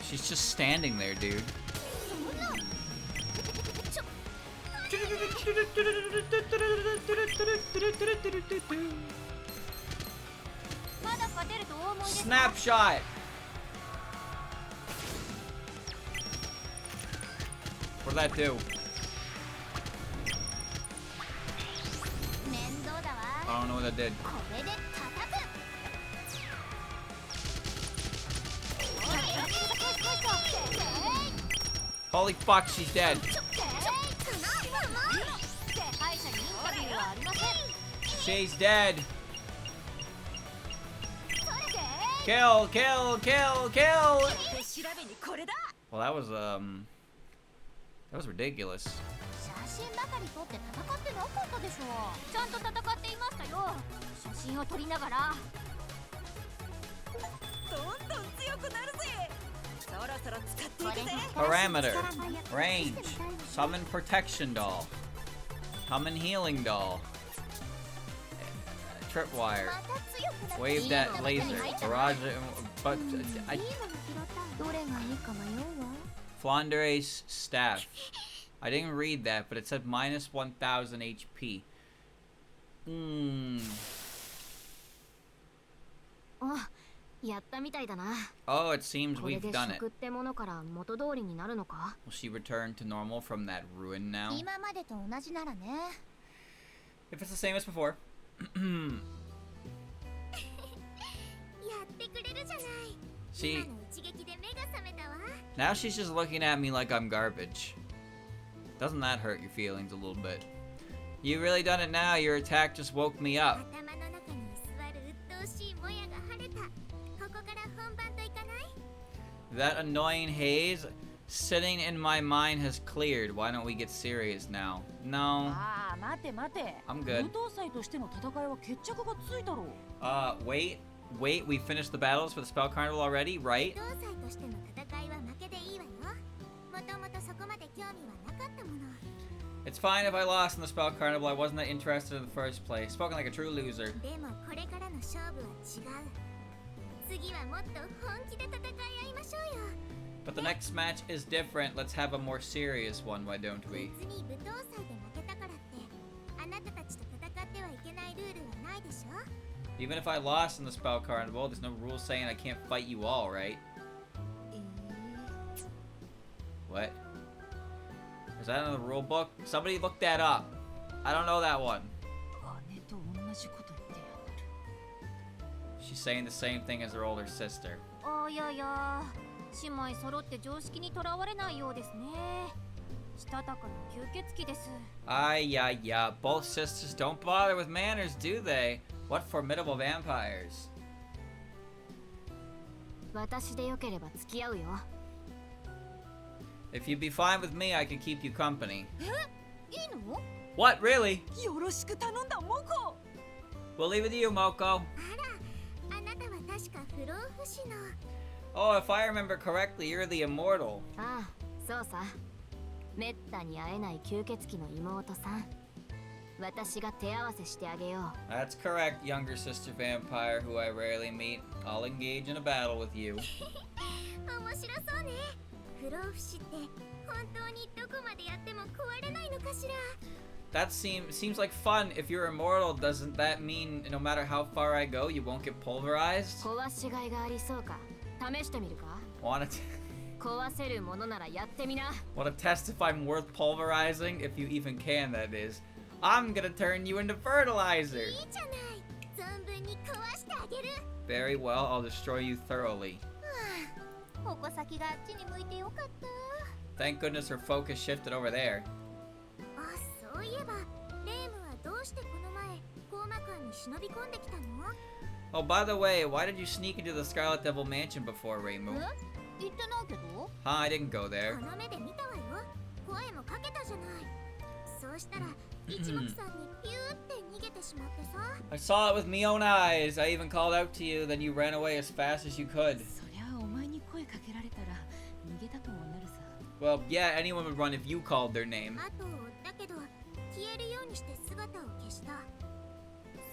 She's just standing there, dude. Snapshot. What'd that do? I don't know what that did. Holy fuck, she's dead. She's dead. Kill, kill, kill, kill. Well, that was ridiculous. 写真ばかり撮って戦ってなかったでしょ。ちゃんと戦っていましたよ。写真を撮りながら。どんどん強くなるぜ。そろそろ使っていくぜ。 Parameter. Range. Summon protection doll. Summon healing doll. Tripwire. Wave that laser. Barrage. But I. どれがいいか迷うわ。Flandere's staff. I didn't read that, but it said minus 1000 HP. Oh, やったみたいだな。 Oh, it seems これ we've で done it. 食ってものから元通りになるのか？ Will she return to normal from that ruin now? 今までと同じならね。 If it's the same as before. やってくれるじゃない。 She. 今の一撃で目が覚めたわ。 Now she's just looking at me like I'm garbage. Doesn't that hurt your feelings a little bit? You really done it now. Your attack just woke me up. 頭の中に座る鬱陶しいもやが晴れた。ここから本番といかない？ That annoying haze Sitting in my mind has cleared. Why don't we get serious now? No. ああ、待て待て。 I'm good. 無党祭としての戦いは決着がついたろう。Wait, we finished the battles for the Spell Carnival already, right? 同祭としての戦いは負けでいいわよ。もともとそこまで興味はなかったもの。 It's fine if I lost in the Spell Carnival. I wasn't that interested in the first place. Spoken like a true loser. でもこれからの勝負は違う。次はもっと本気で戦い合いましょうよ。 But the next match is different. Let's have a more serious one, why don't we? 別に武闘祭で負けたからってあなたたちと戦ってはいけないルールはないでしょ。 Even if I lost in the Spell Carnival, there's no rule saying I can't fight you all, right? What? Is that in the rule book? Somebody look that up. I don't know that one. 姉と同じこと言ってやがる。 She's saying the same thing as her older sister. あいやいや、姉妹揃って常識にとらわれないようですね。したたかな吸血鬼です。Yeah. Both sisters don't bother with manners, do they? What formidable vampires. 私でよければ付き合うよ。 If you'd be fine with me, I could keep you company. いいの？ What, really? よろしく頼んだ、モコ。 We'll leave it to you, Moko. あなたは確か不老不死の。 Oh, if I remember correctly, you're the immortal. ああ、そうさ。めったに会えない吸血鬼の妹さん。私が手合わせしてあげよう。 That's correct, younger sister vampire who I rarely meet. I'll engage in a battle with you. 面白そうね。不老不死って本当にどこまでやっても壊れないのかしら。 That seems like fun. If you're immortal, doesn't that mean no matter how far I go, you won't get pulverized? 壊しがいがありそうか。試してみるか。 Wanna 壊せるものならやってみな。 test if I'm worth pulverizing? If you even can, that is. I'm gonna turn you into fertilizer. いいじゃない。存分に壊してあげる。 Very well, I'll destroy you thoroughly. 矛先があっちに向いてよかった。 Thank goodness her focus shifted over there. あ、そういえばレイムはどうしてこの前コーマ館に忍び込んできたの？ Oh, by the way, why did you sneak into the Scarlet Devil Mansion before, Reimu? 言ってないけど。 Huh, I didn't go there. この目で見たわよ。声もかけたじゃない。そうしたら一目散にピューって逃げてしまってさ。 I saw it with me own eyes. I even called out to you, then you ran away as fast as you could. そりゃお前に声かけられたら逃げたくもなるさ。 Well, yeah, anyone would run if you called their name. あとだけど消えるようにして姿を消した。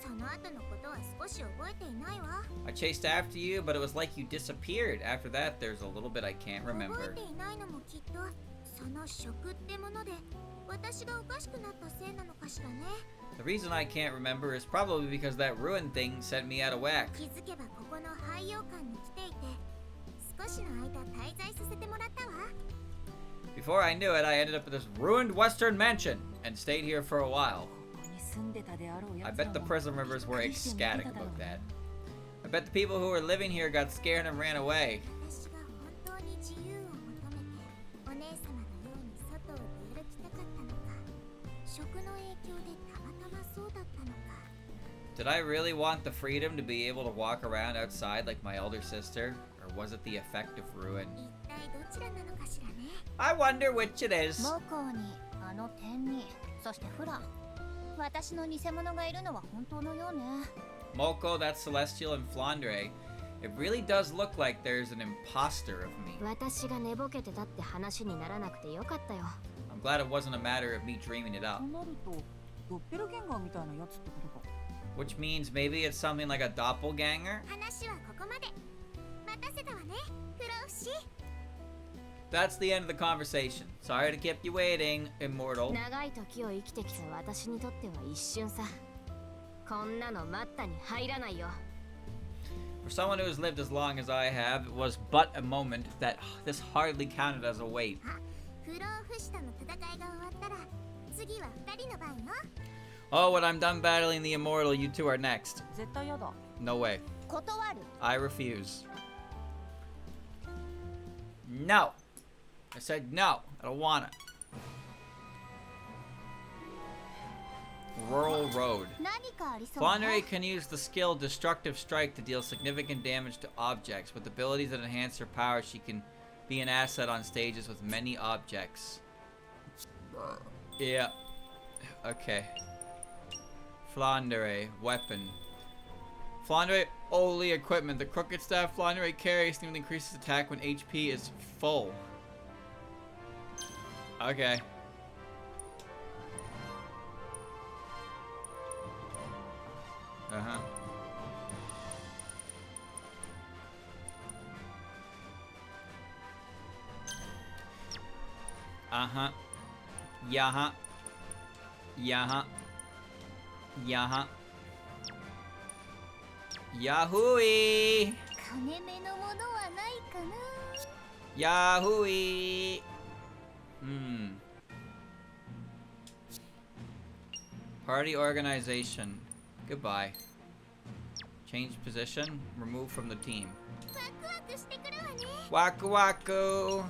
その後のことは少し覚えていないわ。 I chased after you, but it was like you disappeared. After that, there's a little bit I can't 覚 remember. えていないのもきっとその食ってもので私がおかしくなったせいなのかしらね。 The reason I can't remember is probably because that ruin thing sent me out of whack. 気づけばここの廃洋館に来ていて少しの間滞在させてもらったわ。 Before I knew it, I ended up at this ruined western mansion and stayed here for a while. ここに住んでたであろう I やつら bet the も prison rivers were びっくりして逃げ ecstatic ただろ about う that. I bet the people who were living here got scared and ran away. 私が本当に自由を求めてお姉様のように外を出歩きたかったのか食の影響でたまたまそうだったのか。 Did I really want the freedom to be able to walk around outside like my elder sister? Or was it the effect of ruin? 一体どちらなのかしらね。 I wonder which it is. モコウにあの点にそしてフラ私の偽物がいるのは本当のようね。 Moko, that's Celestial, and Flandre. It really does look like there's an imposter of me. 私が寝ぼけてたって話にならなくてよかったよ。 I'm glad it wasn't a matter of me dreaming it と up. なるとドッペルゲンガーみたいなやつってことか。 Which means maybe it's something like a doppelganger? 話はここまで。待たせたわね、不老不死。 That's the end of the conversation. Sorry to keep you waiting, immortal. 長い時を生きてきた私にとっては一瞬さ。こんなの待ったに入らないよ。 For someone who has lived as long as I have, it was but a moment that this hardly counted as a wait. あ、不老不死との戦いが終わったら次は2人の番よ。 Oh, when I'm done battling the immortal, you two are next. 絶対やだ。 No way. 断る。 I refuse. No. I said no. I don't want it. Rural Road. 何かありそうね。 Flandre can use the skill Destructive Strike to deal significant damage to objects. With abilities that enhance her power, she can Be an asset on stages with many objects. Yeah. Okay. Flandre, weapon. Flandre, only equipment. The crooked staff Flandre carries significantly increases attack when HP is full. Okay. Uh-huh. Uh-huh. Yeah-huh. Yeah-huh. Yeah-huh. Yahooey! 金目のものはないかな。 Yahooey! Party organization. Goodbye. Change position. Remove from the team. ワクワクしてくるわね。 Waku waku!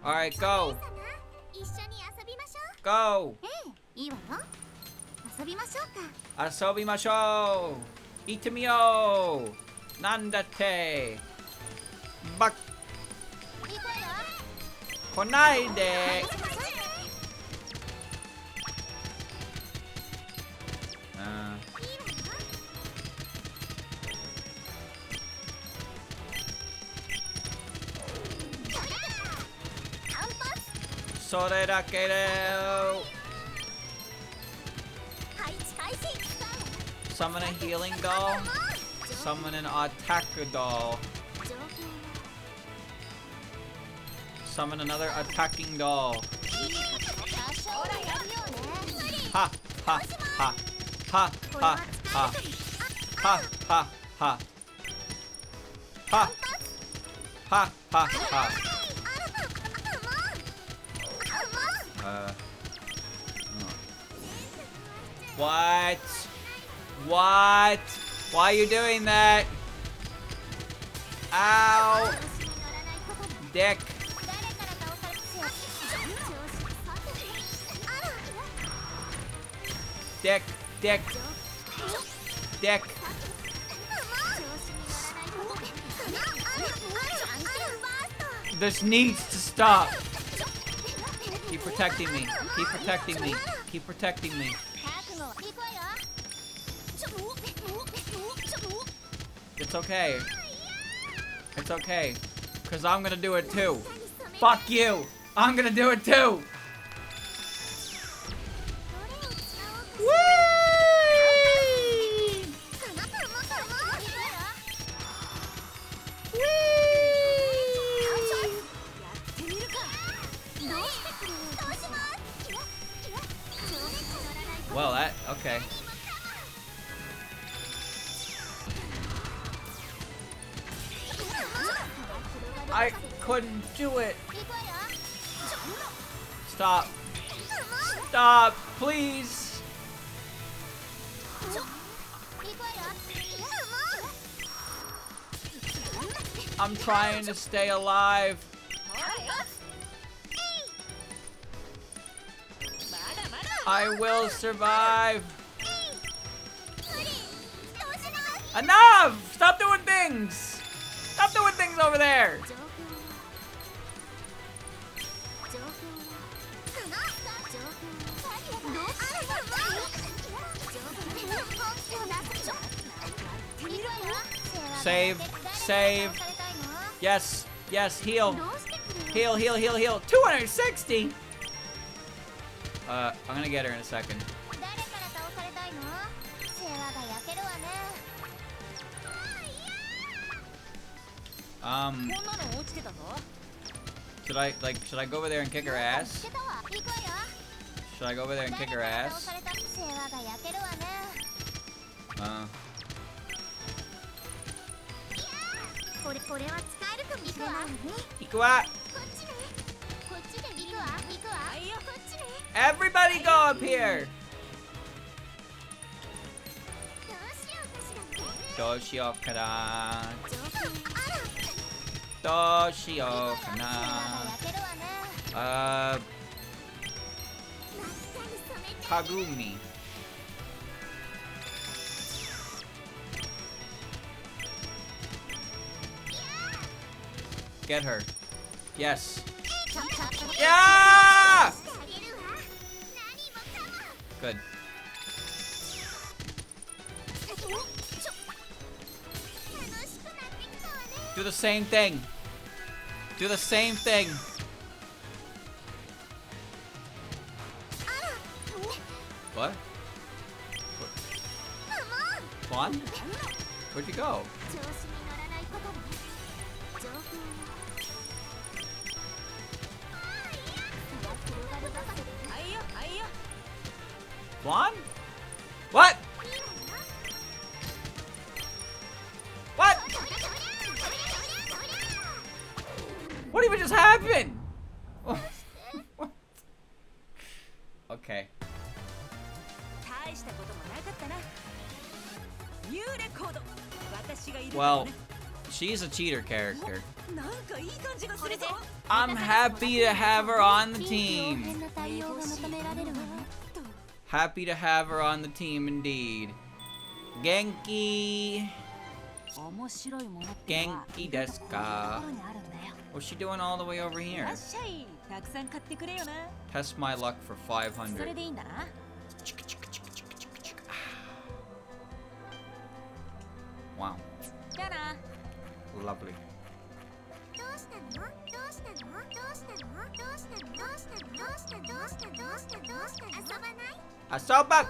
Alright, go! 一緒に遊びましょう。 Go! いいわよ。遊びましょうか。 Asobimashou! Itemio! Nandate! Bak! いいわよ。 Konaide! Sore dake de. Summon a healing doll. Summon an attacker doll. Summon another attacking doll. Ha ha ha ha ha ha ha ha ha ha ha ha ha. What? What? Why are you doing that? Ow! Dick. Dick. Dick. Dick. This needs to stop. Keep protecting me. Keep protecting me. Keep protecting me. It's okay. It's okay. Because I'm going to do it too. Fuck you. I'm going to do it too. Whee! Well, that, okay. I couldn't do it. Stop. Stop, please. I'm trying to stay alive. I will survive. Enough! Stop doing things! Stop doing things over there! Save. Save. Yes. Yes. Heal. Heal, heal, heal, heal. 260? I'm gonna get her in a second. Should I go over there and kick her ass? Should I go over there and kick her ass? Everybody go up here! Doshiokara. Doshiokana. Kagumi. Get her. Yes. Yeah! Good. Do the same thing. Do the same thing. What? Juan? Where'd you go? Juan? What? What? What even just happened? What? Okay. Well, she's a cheater character. I'm happy to have her on the team. Happy to have her on the team indeed. Genki. Genki desu ka? What's she doing all the way over here? Test my luck for 500. Wow. Lovely. Asoba!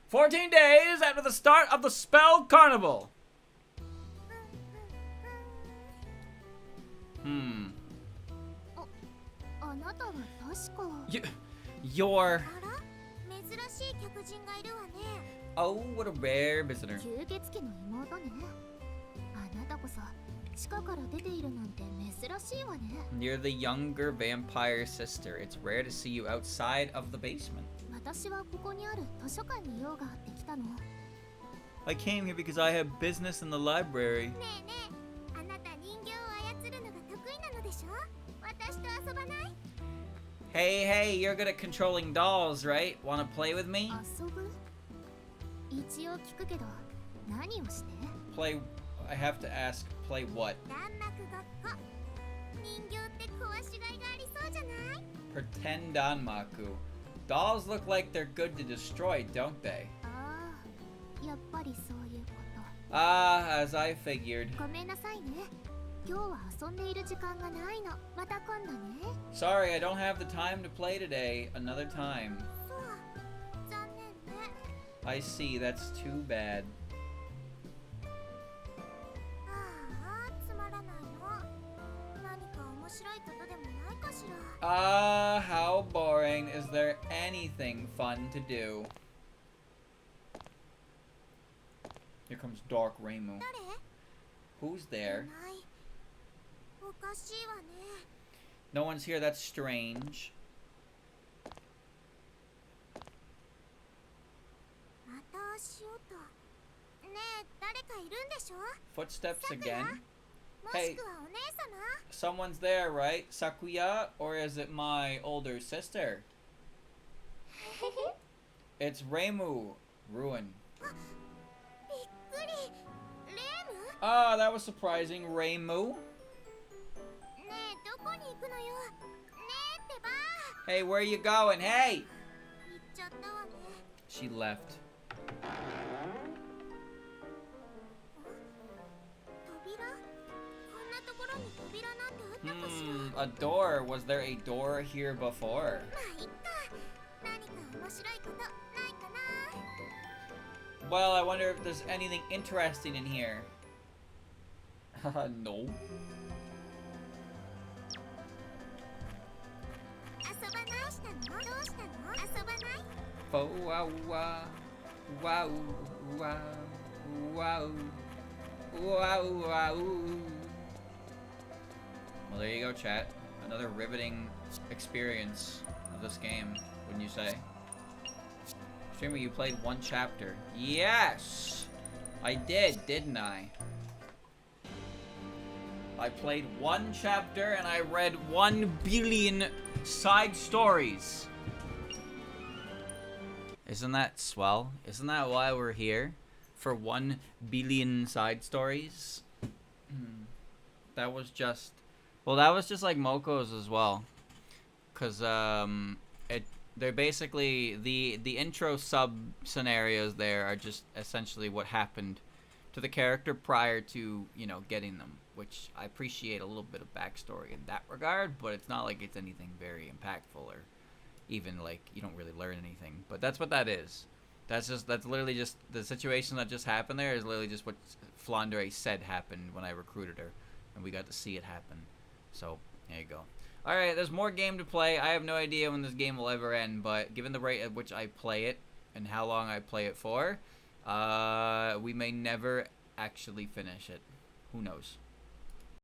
14 days after the start of the spell carnival. You're... Oh, what a rare visitor. You're the younger vampire sister. It's rare to see you outside of the basement. I came here because I have business in the library. Hey, you're good at controlling dolls, right? Wanna play with me? Play... I have to ask, play what? Pretend Danmaku. Dolls look like they're good to destroy, don't they? Ah, as I figured. Sorry, I don't have the time to play today. Another time. I see, that's too bad. Ah, how boring. Is there anything fun to do? Here comes Dark Reimu. Who's there? No one's here, that's strange. Footsteps again? Hey, someone's there, right? Sakuya? Or is it my older sister? It's Reimu. Ruin. Ah, that was surprising. Reimu? Hey, where are you going? Hey! She left. A door. Was there a door here before? Well, I wonder if there's anything interesting in here. No. Oh, wow, wow, wow, wow, wow, wow, wow. Well, there you go, chat. Another riveting experience of this game, wouldn't you say? Streamer, you played one chapter. Yes! I did, didn't I? I played one chapter and I read 1 billion side stories. Isn't that swell? Isn't that why we're here? For 1 billion side stories? that was just, well, that was just like Moko's as well, cause they're basically the intro sub scenarios there are just essentially what happened to the character prior to, you know, getting them, which I appreciate a little bit of backstory in that regard, but it's not like it's anything very impactful or even like you don't really learn anything. But that's what that is. That's literally just the situation that just happened there is literally just what Flandre said happened when I recruited her, and we got to see it happen. So there you go. All right, there's more game to play. I have no idea when this game will ever end, but given the rate at which I play it and how long I play it for, we may never actually finish it. Who knows?